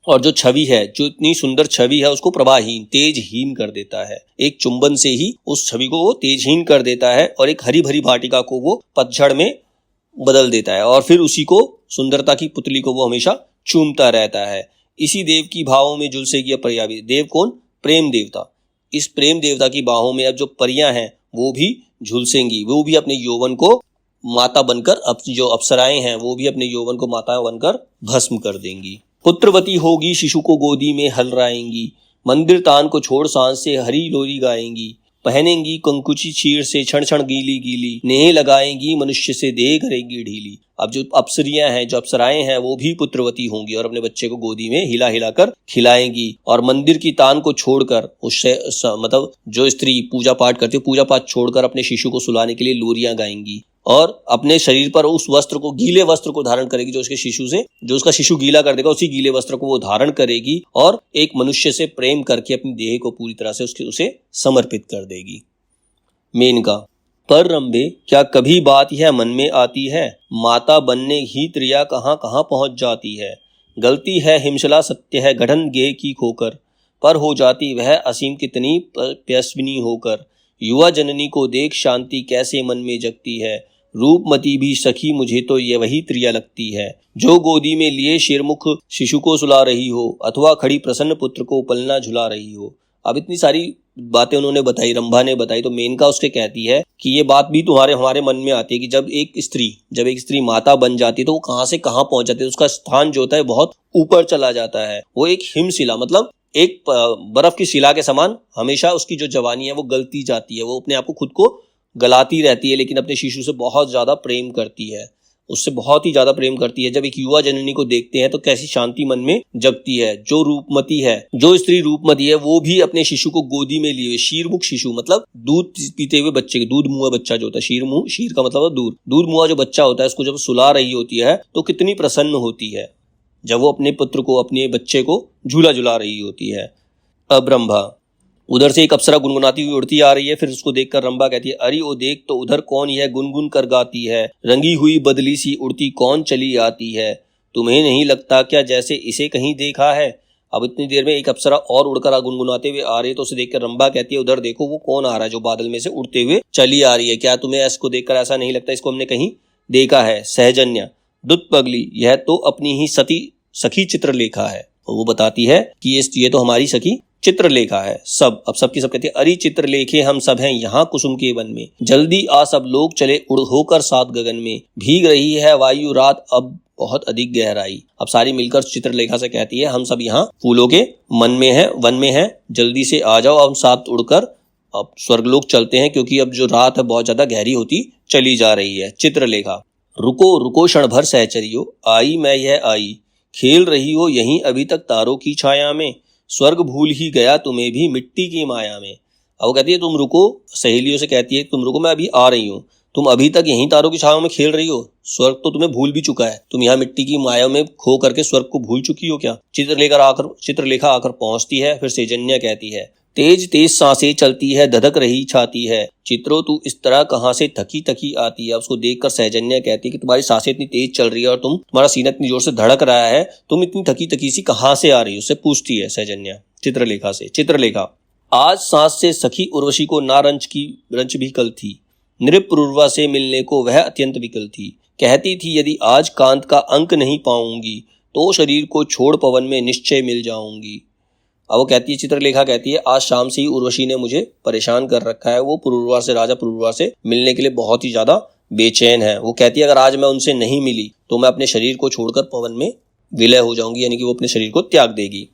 और जो छवि है, जो इतनी सुंदर छवि है, उसको प्रभाहीन, तेजहीन कर देता है। एक चुंबन से ही उस छवि को वो तेजहीन कर देता है और एक हरी भरी वाटिका को वो पतझड़ में बदल देता है। और फिर उसी को, सुंदरता की पुतली को वो हमेशा चूमता रहता है। इसी देव की भावों में झुलसेगी अब परियां भी। देव कौन? प्रेम देवता। इस प्रेम देवता की बाहों में अब जो परियां हैं वो भी झुलसेंगी, वो भी अपने यौवन को माता बनकर, अब जो अप्सराएं हैं वो भी अपने यौवन को माता बनकर भस्म कर देंगी। पुत्रवती होगी शिशु को गोदी में हलराएंगी, मंदिर तान को छोड़ सांस से हरी लोरी गाएंगी, पहनेंगी कंकुची चीर से क्षण क्षण गीली गीली, नेह लगाएंगी मनुष्य से देह करेंगी ढीली। अब जो अप्सरियां हैं, जो अप्सराएं हैं वो भी पुत्रवती होंगी और अपने बच्चे को गोदी में हिला हिला कर खिलाएंगी, और मंदिर की तान को छोड़कर, उससे मतलब जो स्त्री पूजा पाठ करती है, पूजा पाठ छोड़कर अपने शिशु को सुलाने के लिए लोरियां गाएंगी, और अपने शरीर पर उस वस्त्र को, गीले वस्त्र को धारण करेगी जो उसके शिशु से, जो उसका शिशु गीला कर देगा, उसी गीले वस्त्र को वो धारण करेगी और एक मनुष्य से प्रेम करके अपनी देह को पूरी तरह से उसे समर्पित कर देगी। मेनका, पर रंभे क्या कभी बात यह मन में आती है, माता बनने ही त्रिया कहाँ कहाँ पहुंच जाती है। गलती है हिमशिला सत्य है गठन गेह की खोकर, पर हो जाती वह असीम कितनी प्यस्विनी होकर। युवा जननी को देख शांति कैसे मन में जगती है, रूपमती भी सखी मुझे तो ये वही त्रिया लगती है। जो गोदी में लिए शेरमुख शिशु को सुला रही हो, अथवा खड़ी प्रसन्न पुत्र को पलना झुला रही हो। अब इतनी सारी बातें उन्होंने बताई, रंभा ने बताई, तो मेनका उसके कहती है कि ये बात भी हमारे मन में आती है कि जब एक स्त्री माता बन जाती है तो वो कहाँ से कहाँ पहुंच जाती है, उसका स्थान जो होता है बहुत ऊपर चला जाता है। वो एक हिमशिला, मतलब एक बर्फ की शिला के समान हमेशा उसकी जो जवानी है वो गलती जाती है, वो अपने आप को खुद को गलाती रहती है, लेकिन अपने शिशु से बहुत ज्यादा प्रेम करती है, उससे बहुत ही ज्यादा प्रेम करती है। जब एक युवा जननी को देखते हैं तो कैसी शांति मन में जगती है। जो रूपमती है, जो स्त्री रूपमती है, वो भी अपने शिशु को गोदी में लिए हुए, शीरमुख शिशु मतलब दूध पीते हुए बच्चे के, दूध मुआ बच्चा जो होता है, शीर का मतलब दूध मुआ जो बच्चा होता है, उसको जब सुला रही होती है तो कितनी प्रसन्न होती है जब वो अपने पुत्र को, अपने बच्चे को झूला झुला रही होती है। अब रंभा, उधर से एक अप्सरा गुनगुनाती हुई उड़ती आ रही है, फिर उसको देखकर रंभा कहती है, अरे ओ देख तो उधर कौन यह गुनगुन कर गाती है, रंगी हुई बदली सी उड़ती कौन चली आती है, तुम्हें नहीं लगता क्या जैसे इसे कहीं देखा है। अब इतनी देर में एक अप्सरा और उड़कर गुनगुनाते हुए आ रही है, तो उसे देखकर रंभा कहती है, उधर देखो वो कौन आ रहा है जो बादल में से उड़ते हुए चली आ रही है, क्या तुम्हें इसको देखकर ऐसा नहीं लगता इसको हमने कहीं देखा है। सहजन्या, दुत पगली, यह तो अपनी ही सखी चित्रलेखा है। वो बताती है कि ये तो हमारी सखी चित्रलेखा है। अब सबकी सब कहती है, अरे चित्रलेखे हम सब हैं यहाँ कुसुम के वन में, जल्दी आ सब लोग चले उड़ होकर सात गगन में, भीग रही है वायु रात अब बहुत अधिक गहराई। अब सारी मिलकर चित्रलेखा से कहती है, हम सब यहाँ फूलों के वन में है, जल्दी से आ जाओ, हम साथ उड़कर अब स्वर्गलोक चलते हैं, क्योंकि अब जो रात है बहुत ज्यादा गहरी होती चली जा रही है। चित्रलेखा, रुको रुको क्षण भर सहचरियो, आई मैं यह आई, खेल रही हो यहीं अभी तक तारों की छाया में, स्वर्ग भूल ही गया तुम्हें भी मिट्टी की माया में। अब वो कहती है, तुम रुको, सहेलियों से कहती है, तुम रुको, मैं अभी आ रही हूँ, तुम अभी तक यहीं तारों की छाया में खेल रही हो, स्वर्ग तो तुम्हें भूल भी चुका है, तुम यहाँ मिट्टी की माया में खो करके स्वर्ग को भूल चुकी हो क्या। चित्रलेखा आकर पहुंचती है, फिर सेजन्या कहती है, तेज तेज सांसें चलती है, धधक रही छाती है, चित्रो तू इस तरह कहाँ से थकी थकी आती है। उसको देखकर सहजन्या कहती है कि तुम्हारी सांसें इतनी तेज चल रही है और तुम्हारा सीना इतनी जोर से धड़क रहा है, तुम इतनी थकी थकी सी कहाँ से आ रही हो, उससे पूछती है सहजन्या चित्रलेखा से। चित्रलेखा, आज सांस से सखी उर्वशी को ना रंच भी कल थी, नृप से मिलने को वह अत्यंत विकल थी, कहती थी यदि आज कांत का अंक नहीं पाऊंगी तो शरीर को छोड़ पवन में निश्चय मिल जाऊंगी। अब वो कहती है, चित्रलेखा कहती है, आज शाम से ही उर्वशी ने मुझे परेशान कर रखा है, वो पुरूरवा से, राजा पुरूरवा से मिलने के लिए बहुत ही ज्यादा बेचैन है। वो कहती है अगर आज मैं उनसे नहीं मिली तो मैं अपने शरीर को छोड़कर पवन में विलय हो जाऊंगी, यानी कि वो अपने शरीर को त्याग देगी।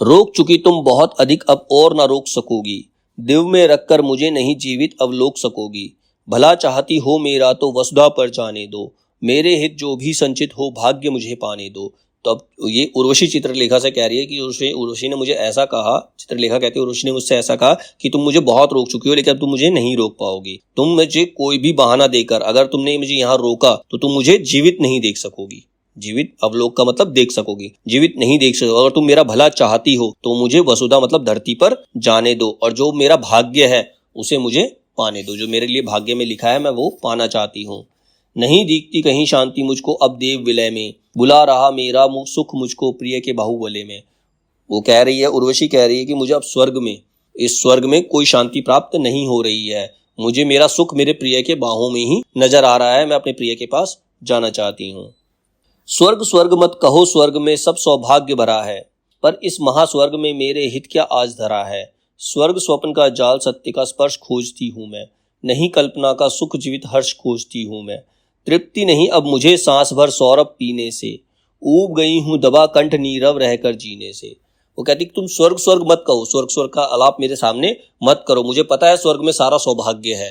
रोक चुकी तुम बहुत अधिक, अब और ना रोक सकोगी, दिव में रखकर मुझे नहीं जीवित अवलोक सकोगी, भला चाहती हो मेरा तो वसुधा पर जाने दो, मेरे हित जो भी संचित हो भाग्य मुझे पाने दो। तो अब ये उर्वशी चित्रलेखा से कह रही है कि उर्वशी ने मुझे ऐसा कहा, चित्रलेखा कहती है उर्वशी ने मुझसे ऐसा कहा कि तुम मुझे बहुत रोक चुकी हो, लेकिन अब तुम मुझे नहीं रोक पाओगी। तुम मुझे कोई भी बहाना देकर अगर तुमने मुझे यहाँ रोका तो तुम मुझे जीवित नहीं देख सकोगी। जीवित अवलोक का मतलब देख सकोगी, जीवित नहीं देख सकोगी। अगर तुम मेरा भला चाहती हो तो मुझे वसुधा मतलब धरती पर जाने दो, और जो मेरा भाग्य है उसे मुझे पाने दो। जो मेरे लिए भाग्य में लिखा है मैं वो पाना चाहती हूँ। नहीं दिखती कहीं शांति मुझको अब देव विलय में, बुला रहा मेरा सुख मुझको प्रिय के बाहुबले में। वो कह रही है, उर्वशी कह रही है कि मुझे अब स्वर्ग में, इस स्वर्ग में कोई शांति प्राप्त नहीं हो रही है। मुझे मेरा सुख मेरे प्रिय के बाहों में ही नजर आ रहा है। मैं अपने प्रिय के पास जाना चाहती हूँ। स्वर्ग स्वर्ग मत कहो, स्वर्ग में सब सौभाग्य भरा है, पर इस महास्वर्ग में मेरे हित क्या आज धरा है। स्वर्ग स्वप्न का जाल, सत्य का स्पर्श खोजती हूँ मैं, नहीं कल्पना का सुख जीवित हर्ष खोजती हूँ मैं। तृप्ति नहीं अब मुझे सांस भर सौरभ पीने से, ऊब गई हूँ दबा कंठ नीरव रहकर जीने से। वो कहती कि तुम स्वर्ग स्वर्ग मत कहो, स्वर्ग स्वर्ग का आलाप मेरे सामने मत करो। मुझे पता है स्वर्ग में सारा सौभाग्य है,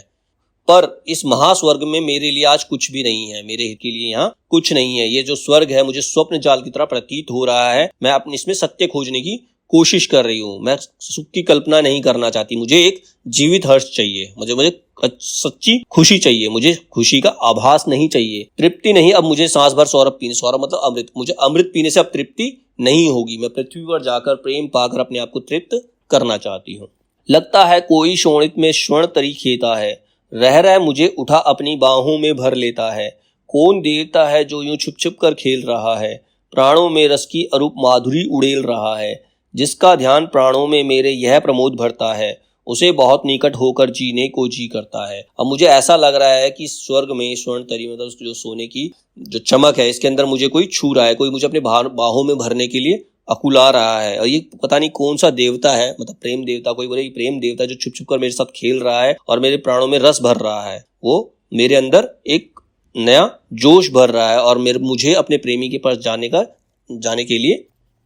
पर इस महास्वर्ग में मेरे लिए आज कुछ भी नहीं है, मेरे हित के लिए यहाँ कुछ नहीं है। ये जो स्वर्ग है मुझे स्वप्न जाल की तरह प्रतीत हो रहा है। मैं अपने इसमें सत्य खोजने की कोशिश कर रही हूँ। मैं सुख की कल्पना नहीं करना चाहती। मुझे एक जीवित हर्ष चाहिए, मुझे सच्ची खुशी चाहिए, मुझे खुशी का आभास नहीं चाहिए। तृप्ति नहीं अब मुझे सांस भर सौरभ पीने, सौरभ मतलब अमृत, मुझे अमृत पीने से अब तृप्ति नहीं होगी। मैं पृथ्वी पर जाकर प्रेम पाकर अपने आप को तृप्त करना चाहती हूँ। लगता है कोई शोणित में स्वर्ण तरी खेता है, रह रह मुझे उठा अपनी बाहों में भर लेता है। कौन देवता है जो यूं छुप छुप कर खेल रहा है, प्राणों में रस की अरूप माधुरी उड़ेल रहा है। जिसका ध्यान प्राणों में मेरे यह प्रमोद भरता है, उसे बहुत निकट होकर जीने को जी करता है। अब मुझे ऐसा लग रहा है कि स्वर्ग में स्वर्ण तरी मतलब जो सोने की जो चमक है, इसके अंदर मुझे कोई छू रहा है, कोई मुझे अपने बाहों में भरने के लिए अकुला रहा है। और ये पता नहीं कौन सा देवता है, मतलब प्रेम देवता, कोई बोले प्रेम देवता जो छुप छुप कर मेरे साथ खेल रहा है और मेरे प्राणों में रस भर रहा है। वो मेरे अंदर एक नया जोश भर रहा है और मुझे अपने प्रेमी के पास जाने के लिए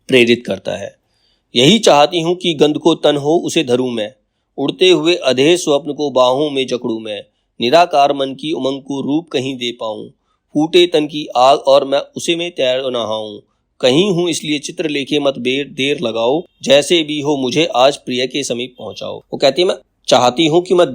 प्रेरित करता है। यही चाहती हूँ कि गंध को तन हो उसे धरूं मैं, उड़ते हुए अधे स्वप्न को बाहों में जकड़ूं मैं। निराकार मन की उमंग को रूप कहीं दे पाऊं, फूटे तन की आग और मैं उसे में तैर नहाऊं। कहीं हूं इसलिए चित्र लेके मत देर लगाओ, जैसे भी हो मुझे आज प्रिय के समीप पहुंचाओ। वो कहती है मैं चाहती हूं कि मैं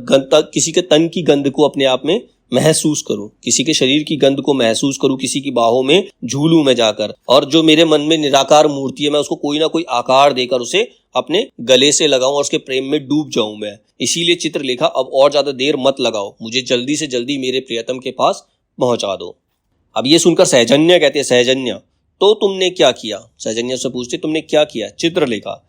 किसी के तन की गंध को अपने आप में महसूस करूं, किसी के शरीर की गंध को महसूस करूं, किसी की बाहों में झूलूं मैं जाकर, और जो मेरे मन में निराकार मूर्ति है मैं उसको कोई ना कोई आकार देकर उसे अपने गले से लगाऊं और उसके प्रेम में डूब जाऊं मैं। इसीलिए चित्रलेखा अब और ज्यादा देर मत लगाओ, मुझे जल्दी से जल्दी मेरे प्रियतम के पास पहुंचा दो। अब ये सुनकर सहजन्या कहती है, सहजन्या तो तुमने क्या किया? सहजन्या से पूछते तुमने क्या किया? चित्रलेखा,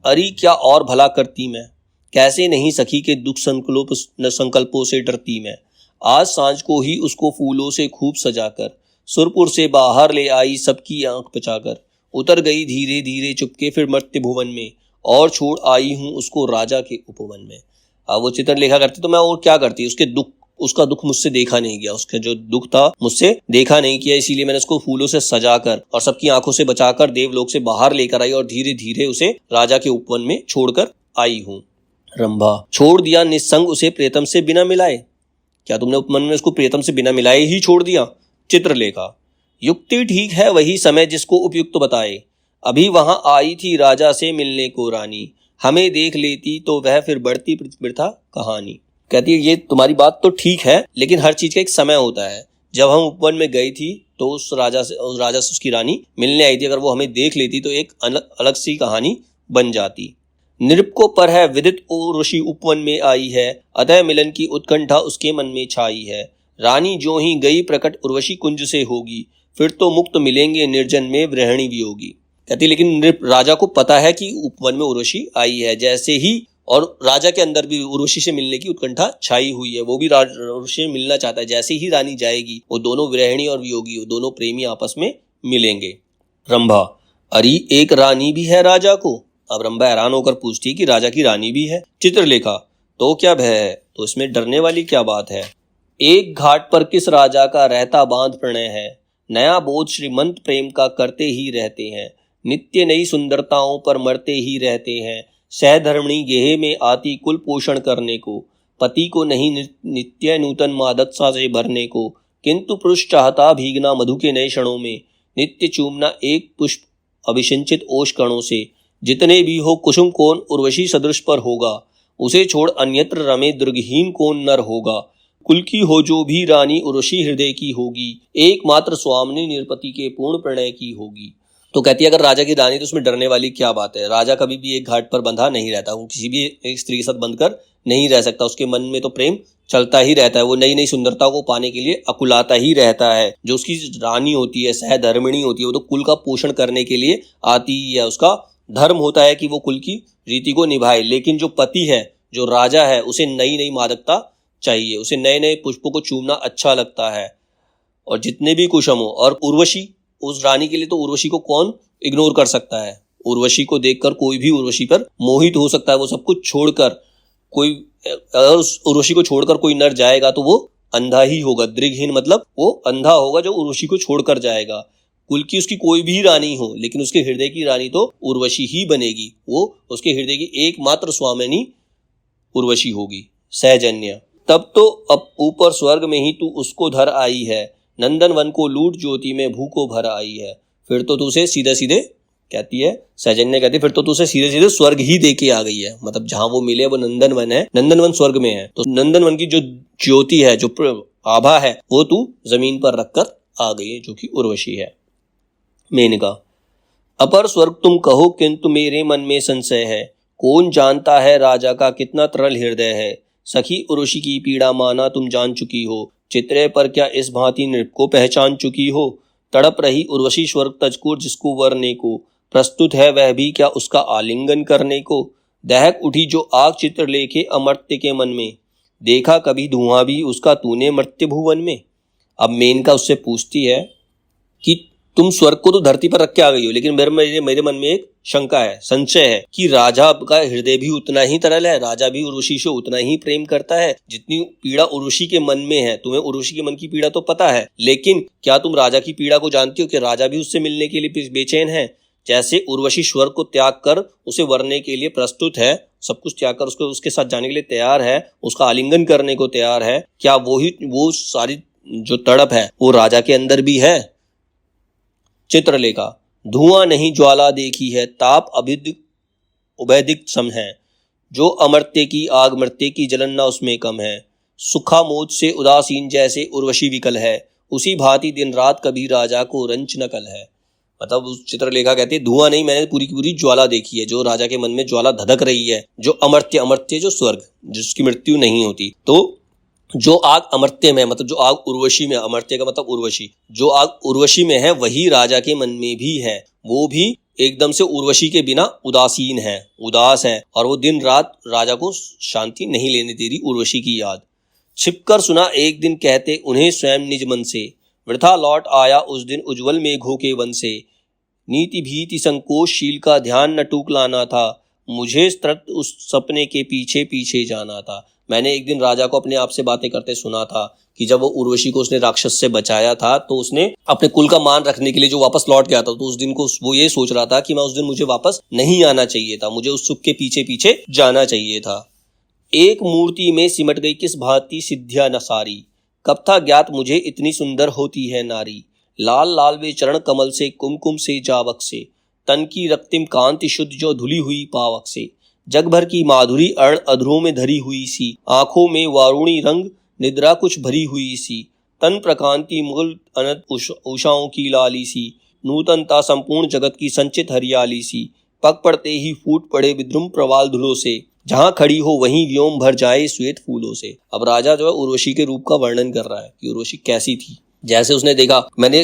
अरे क्या और भला करती मैं, कैसे नहीं सखी के दुख संकल्पों से डरती मैं। आज सांझ को ही उसको फूलों से खूब सजाकर, सुरपुर से बाहर ले आई सबकी आंख बचाकर। उतर गई धीरे धीरे चुपके फिर मर्त्य भुवन में, और छोड़ आई हूं उसको राजा के उपवन में। अब वो चित्रलेखा करती तो मैं और क्या करती, उसका दुख मुझसे देखा नहीं गया, उसका जो दुख था मुझसे देखा नहीं किया, इसीलिए मैंने उसको फूलों से सजाकर और सबकी आंखों से बचाकर देवलोक से बाहर लेकर आई और धीरे धीरे उसे राजा के उपवन में छोड़कर आई हूँ। रंभा, छोड़ दिया निस्संग उसे प्रियतम से बिना मिलाए, क्या तुमने उपवन में उसको प्रियतम से बिना मिलाए ही छोड़ दिया? चित्रलेखा, युक्ति ठीक है वही समय जिसको उपयुक्त बताए, अभी वहां आई थी राजा से मिलने को रानी, हमें देख लेती तो वह फिर बढ़ती वृथा कहानी। कहती है ये तुम्हारी बात तो ठीक है, लेकिन हर चीज का एक समय होता है। जब हम उपवन में गई थी तो उस राजा से उसकी रानी मिलने आई थी, अगर वो हमें देख लेती तो एक अलग सी कहानी बन जाती। नृप को पर है विदित उर्वशी उपवन में आई है, अतः मिलन की उत्कंठा उसके मन में छाई है। रानी जो ही गई प्रकट उर्वशी कुंज से होगी, फिर तो मुक्त मिलेंगे निर्जन में गृहिणी वियोगी। कहती लेकिन नृप राजा को पता है कि उपवन में उर्वशी आई है, जैसे ही और राजा के अंदर भी उर्वशी से मिलने की उत्कंठा छाई हुई है, वो भी उर्वशी से मिलना चाहता है। जैसे ही रानी जाएगी वो दोनों गृहिणी और वियोगी, वो दोनों प्रेमी आपस में मिलेंगे। रंभा, अरे एक रानी भी है राजा को? अब रंभा हैरान होकर पूछती है कि राजा की रानी भी है? चित्रलेखा, तो क्या भय है, तो इसमें डरने वाली क्या बात है। एक घाट पर किस राजा का रहता बांध प्रणय है, नया बोध श्रीमंत प्रेम का करते ही रहते हैं। नित्य नई सुंदरताओं पर मरते ही रहते हैं, सहधर्मिणी गेह में आती कुल पोषण करने को, पति को नहीं नित्य नूतन मादकता से भरने को, किंतु पुरुष चाहता भीगना मधु के नए क्षणों में, नित्य चूमना एक पुष्प अभिसिंचित ओष कणों से। जितने भी हो कुसुम कौन उर्वशी सदृश पर होगा, उसे छोड़ अन्यत्र रमे दुर्गहीन कौन नर होगा। कुल की हो जो भी रानी उर्वशी हृदय की होगी, एकमात्र स्वामिनी निरपति के पूर्ण प्रणय की होगी। तो कहती है अगर राजा की रानी तो उसमें डरने वाली क्या बात है। राजा कभी भी एक घाट पर बंधा नहीं रहता, वो किसी भी एक स्त्री के साथ बंधकर नहीं रह सकता। उसके मन में तो प्रेम चलता ही रहता है, वो नई नई सुंदरता को पाने के लिए अकुलाता ही रहता है। जो उसकी रानी होती है, सहधर्मिणी होती है, वो तो कुल का पोषण करने के लिए आती ही है। उसका धर्म होता है कि वो कुल की रीति को निभाए। लेकिन जो पति है, जो राजा है, उसे नई नई मादकता चाहिए, उसे नए नए पुष्पों को चूमना अच्छा लगता है। और जितने भी कुसुम हो, और उर्वशी उस रानी के लिए, तो उर्वशी को कौन इग्नोर कर सकता है। उर्वशी को देखकर कोई भी उर्वशी पर मोहित हो सकता है। वो सब कुछ छोड़कर कोई, अगर उस उर्वशी को छोड़कर कोई नर जाएगा तो वो अंधा ही होगा। दृढ़हीन मतलब वो अंधा होगा जो उर्वशी को छोड़कर जाएगा। कुल की उसकी कोई भी रानी हो, लेकिन उसके हृदय की रानी तो उर्वशी ही बनेगी। वो उसके हृदय की एकमात्र स्वामिनी उर्वशी होगी। सहजन्य तब तो अब ऊपर स्वर्ग में ही तू उसको धर आई है, नंदन वन को लूट ज्योति में भू को भर आई है। फिर तो तू उसे सीधे सीधे, कहती है सहजन्य कहती है, फिर तो तू उसे सीधे सीधे स्वर्ग ही दे के आ गई है। मतलब जहां वो मिले वो नंदन वन है, नंदन वन स्वर्ग में है, तो नंदन वन की जो ज्योति है, जो आभा है, वो तू जमीन पर रखकर आ गई है, जो कि उर्वशी है। मेनका अपर स्वर्ग तुम कहो, किंतु मेरे मन में संशय है। कौन जानता है राजा का कितना तरल हृदय है। सखी उर्वशी की पीड़ा माना तुम जान चुकी हो, चित्रे पर क्या इस भांति नृप को पहचान चुकी हो। तड़प रही उर्वशी स्वर्ग तजको जिसको वरने को, प्रस्तुत है वह भी क्या उसका आलिंगन करने को। दहक उठी जो आग चित्र लेके अमर्त्य के मन में, देखा कभी धुआं भी उसका तूने मर्त्य भुवन में। अब मेनका उससे पूछती है कि तुम स्वर्ग को तो धरती पर रख के आ गई हो, लेकिन मेरे मन में एक शंका है, संशय है कि राजा का हृदय भी उतना ही तरल है, राजा भी उर्वशी से उतना ही प्रेम करता है जितनी पीड़ा उर्वशी के मन में है। तुम्हें उर्वशी के मन की पीड़ा तो पता है, लेकिन क्या तुम राजा की पीड़ा को जानती हो कि राजा भी उससे मिलने के लिए बेचैन है। जैसे उर्वशी स्वर्ग को त्याग कर उसे वरने के लिए प्रस्तुत है, सब कुछ त्याग कर उसके साथ जाने के लिए तैयार है, उसका आलिंगन करने को तैयार है, क्या वो सारी जो तड़प है वो राजा के अंदर भी है। चित्रलेखा धुआं नहीं ज्वाला देखी है, ताप उभयदिक सम है। जो अमर्त्य की आग मर्त्य की जलन ना उसमें कम है। सुखा मोद से उदासीन जैसे उर्वशी विकल है, उसी भांति दिन रात कभी राजा को रंच न कल है। मतलब उस चित्रलेखा कहती है धुआं नहीं, मैंने पूरी की पूरी ज्वाला देखी है, जो राजा के मन में ज्वाला धधक रही है। जो अमर्त्य जो स्वर्ग जिसकी मृत्यु नहीं होती, तो जो आग अमर्त्य में, मतलब जो आग उर्वशी में, अमर्त्य का मतलब उर्वशी, जो आग उर्वशी में है वही राजा के मन में भी है। वो भी एकदम से उर्वशी के बिना उदासीन है, उदास है, और वो दिन रात राजा को शांति नहीं लेने दे रही उर्वशी की याद। छिपकर सुना एक दिन कहते उन्हें स्वयं निज मन से, वृथा लौट आया उस दिन उज्जवल मेघों के वन से। नीति भीति संकोचशील का ध्यान न टूक लाना था, मुझे तृप्त उस सपने के पीछे पीछे जाना था। मैंने एक दिन राजा को अपने आप से बातें करते सुना था कि जब वो उर्वशी को उसने राक्षस से बचाया था, तो उसने अपने कुल का मान रखने के लिए जो वापस लौट गया था, तो उस दिन को वो ये सोच रहा था कि मैं उस दिन मुझे वापस नहीं आना चाहिए था, मुझे उस सुख के पीछे पीछे जाना चाहिए था। एक मूर्ति में सिमट गई किस भांति सिद्धिया न सारी, कब था ज्ञात मुझे इतनी सुंदर होती है नारी। लाल लाल वे चरण कमल से कुमकुम से जावक से, तन की रक्तिम कांति शुद्ध जो धुली हुई पावक से। जग भर की माधुरी अर्ण अधरों में धरी हुई सी, आंखों में वारुणी रंग निद्रा कुछ भरी हुई सी। तन प्रकांति मुगल अनंत उषाओं की लाली सी, नूतनता संपूर्ण जगत की संचित हरियाली सी। पग पड़ते ही फूट पड़े विद्रुम प्रवाल धुलों से, जहां खड़ी हो वहीं व्योम भर जाए श्वेत फूलों से। अब राजा जो है उर्वशी के रूप का वर्णन कर रहा है कि उर्वशी कैसी थी। जैसे उसने देखा, मैंने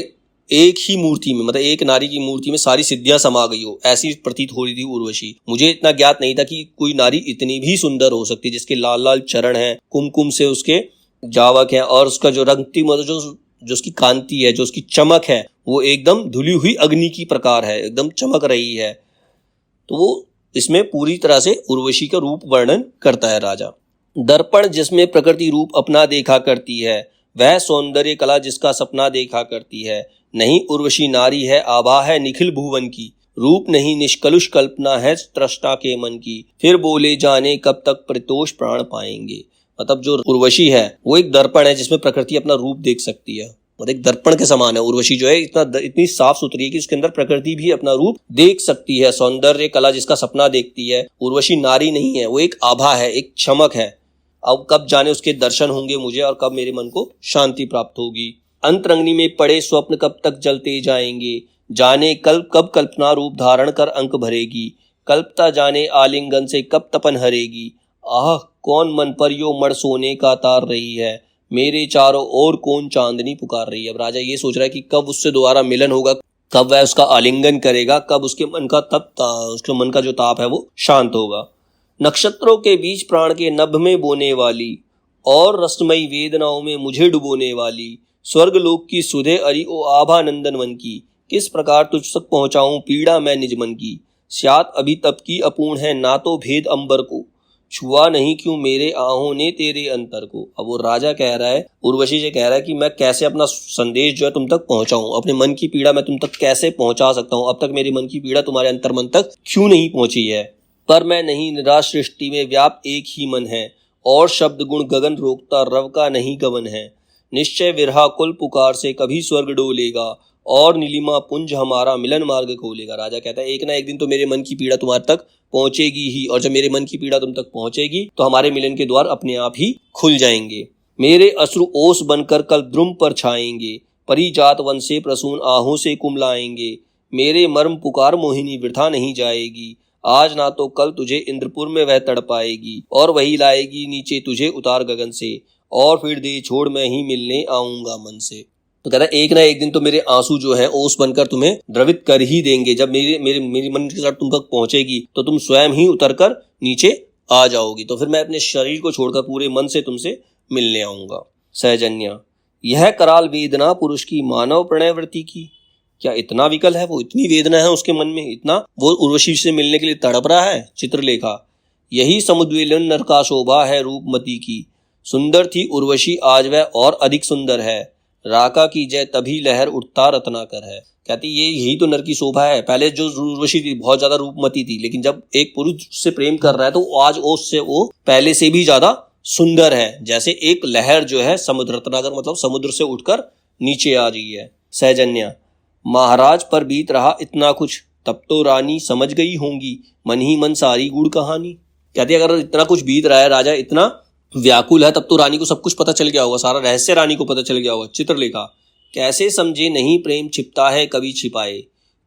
एक ही मूर्ति में, मतलब एक नारी की मूर्ति में सारी सिद्धियां समा गई हो, ऐसी प्रतीत हो रही थी उर्वशी। मुझे इतना ज्ञात नहीं था कि कोई नारी इतनी भी सुंदर हो सकती, जिसके लाल लाल चरण हैं, कुमकुम से उसके जावक हैं, और उसका जो रंगती, मतलब जो उसकी कांति है, जो उसकी चमक है, वो एकदम धुली हुई अग्नि की प्रकार है, एकदम चमक रही है। तो वो इसमें पूरी तरह से उर्वशी का रूप वर्णन करता है राजा। दर्पण जिसमें प्रकृति रूप अपना देखा करती है, वह सौंदर्य कला जिसका सपना देखा करती है। नहीं उर्वशी नारी है, आभा है निखिल भुवन की, रूप नहीं निष्कलुष कल्पना है त्रष्टा के मन की। फिर बोले जाने कब तक परितोष प्राण पाएंगे। मतलब जो उर्वशी है वो एक दर्पण है जिसमें प्रकृति अपना रूप देख सकती है, मतलब एक दर्पण के समान है। उर्वशी जो है इतनी साफ सुथरी है कि उसके अंदर प्रकृति भी अपना रूप देख सकती है। सौंदर्य कला जिसका सपना देखती है। उर्वशी नारी नहीं है, वो एक आभा है, एक चमक है। अब कब जाने उसके दर्शन होंगे मुझे और कब मेरे मन को शांति प्राप्त होगी। अंतरंगनी में पड़े स्वप्न कब तक जलते जाएंगे, जाने कब कल्पना रूप धारण कर अंक भरेगी, कल्पता जाने आलिंगन से कब तपन हरेगी। आह कौन मन पर यो मड़ सोने का तार रही है, मेरे चारों ओर कौन चांदनी पुकार रही है। अब राजा ये सोच रहा है कि कब उससे दोबारा मिलन होगा, कब वह उसका आलिंगन करेगा, कब उसके मन का जो ताप है वो शांत होगा। नक्षत्रों के बीच प्राण के नभ में बोने वाली और रसमयी वेदनाओं में मुझे डुबोने वाली, स्वर्ग लोक की सुधे अरि ओ आभा नंदन मन की, किस प्रकार तुझ तक पहुंचाऊं पीड़ा मैं निज मन की। स्यात अभी तप की अपूर्ण है ना तो भेद अंबर को, छुआ नहीं क्यों मेरे आहों ने तेरे अंतर को। अब वो राजा कह रहा है, उर्वशी से कह रहा है कि मैं कैसे अपना संदेश जो है तुम तक पहुंचाऊं, अपने मन की पीड़ा मैं तुम तक कैसे पहुंचा सकता हूं, अब तक मेरे मन की पीड़ा तुम्हारे अंतर मन तक क्यों नहीं पहुंची है। पर मैं नहीं निराश सृष्टि में व्याप्त एक ही मन है, और शब्द गुण गगन रोकता रव का नहीं गवन है। निश्चय विरहा कुल पुकार से कभी स्वर्ग डोलेगा, और नीलिमा पुंज हमारा मिलन मार्ग खोलेगा। राजा कहता है एक ना एक दिन तो मेरे मन की पीड़ा तुम्हारे तक पहुंचेगी ही, और जब मेरे मन की पीड़ा तुम तक पहुंचेगी तो हमारे मिलन के द्वार अपने आप ही खुल जाएंगे। मेरे अश्रु ओस बनकर कल द्रुम पर छाएंगे, परिजात वन से प्रसून आहों से कुमलाएंगे। मेरे मर्म पुकार मोहिनी वृथा नहीं जाएगी, आज ना तो कल तुझे इंद्रपुर में वह तड़पाएगी, और वही लाएगी नीचे तुझे उतार गगन से, और फिर दे छोड़ मैं ही मिलने आऊंगा मन से। तो कहता है एक ना एक दिन तो मेरे आंसू जो है ओस बनकर तुम्हें द्रवित कर ही देंगे। जब मेरी मन के साथ तुम तक पहुंचेगी तो तुम स्वयं ही उतरकर नीचे आ जाओगी, तो फिर मैं अपने शरीर को छोड़कर पूरे मन से तुमसे मिलने आऊंगा। सहजन्या यह कराल वेदना पुरुष की मानव प्रणय वृत्ति की, क्या इतना विकल है वो, इतनी वेदना है उसके मन में, इतना वो उर्वशी से मिलने के लिए तड़प रहा है। चित्रलेखा यही समुद्वेलन नर का शोभा है रूपमती की, सुंदर थी उर्वशी आज वह और अधिक सुंदर है, राका की जय तभी लहर उठता रत्नाकर है। कहती यही तो नर की शोभा है। पहले जो उर्वशी थी बहुत ज्यादा रूपमती थी, लेकिन जब एक पुरुष से प्रेम कर रहा है तो आज उससे वो पहले से भी ज्यादा सुंदर है, जैसे एक लहर जो है समुद्र, रत्नाकर मतलब समुद्र से उठकर नीचे आ रही है। सहजन्या महाराज पर बीत रहा इतना कुछ, तब तो रानी समझ गई होंगी मन ही मन सारी गूढ़ कहानी। कहती अगर इतना कुछ बीत रहा है, राजा इतना व्याकुल है, तब तो रानी को सब कुछ पता चल गया होगा, सारा रहस्य रानी को पता चल गया होगा। चित्रलेखा कैसे समझे नहीं प्रेम छिपता है कभी छिपाए,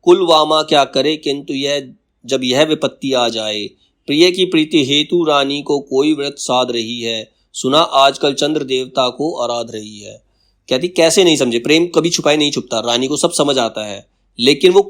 कुलवामा क्या करे किंतु यह जब यह विपत्ति आ जाए, प्रिय की प्रीति हेतु रानी को कोई व्रत साध रही है, सुना आजकल चंद्र देवता को आराध रही है। कहती कैसे नहीं समझे, प्रेम कभी छुपाए नहीं छुपता, रानी को सब समझ आता है, लेकिन वो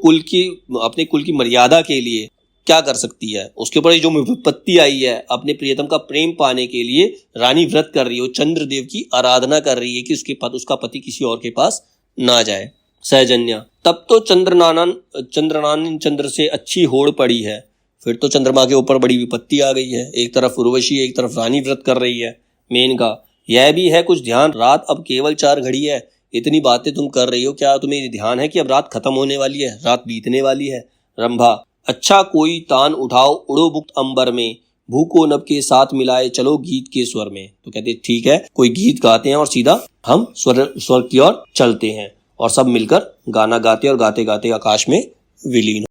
अपने कुल की मर्यादा के लिए क्या कर सकती है। उसके ऊपर जो विपत्ति आई है, अपने प्रियतम का प्रेम पाने के लिए रानी व्रत कर रही है, चंद्रदेव की आराधना कर रही है कि उसका पति किसी और के पास ना जाए। सहजन्या तब तो चंद्रनानन चंद्र से अच्छी होड़ पड़ी है, फिर तो चंद्रमा के ऊपर बड़ी विपत्ति आ गई है। एक तरफ उर्वशी एक तरफ रानी व्रत कर रही है। मेनका यह भी है कुछ ध्यान, रात अब केवल 4 घड़ी है, इतनी बातें तुम कर रही हो, क्या तुम्हें ध्यान है कि अब रात खत्म होने वाली है, रात बीतने वाली है। रंभा अच्छा कोई तान उठाओ उड़ो मुक्त अंबर में, भूको नभ के साथ मिलाए चलो गीत के स्वर में। तो कहते ठीक है, कोई गीत गाते हैं और सीधा हम स्वर की ओर चलते हैं, और सब मिलकर गाना गाते और गाते गाते आकाश में विलीन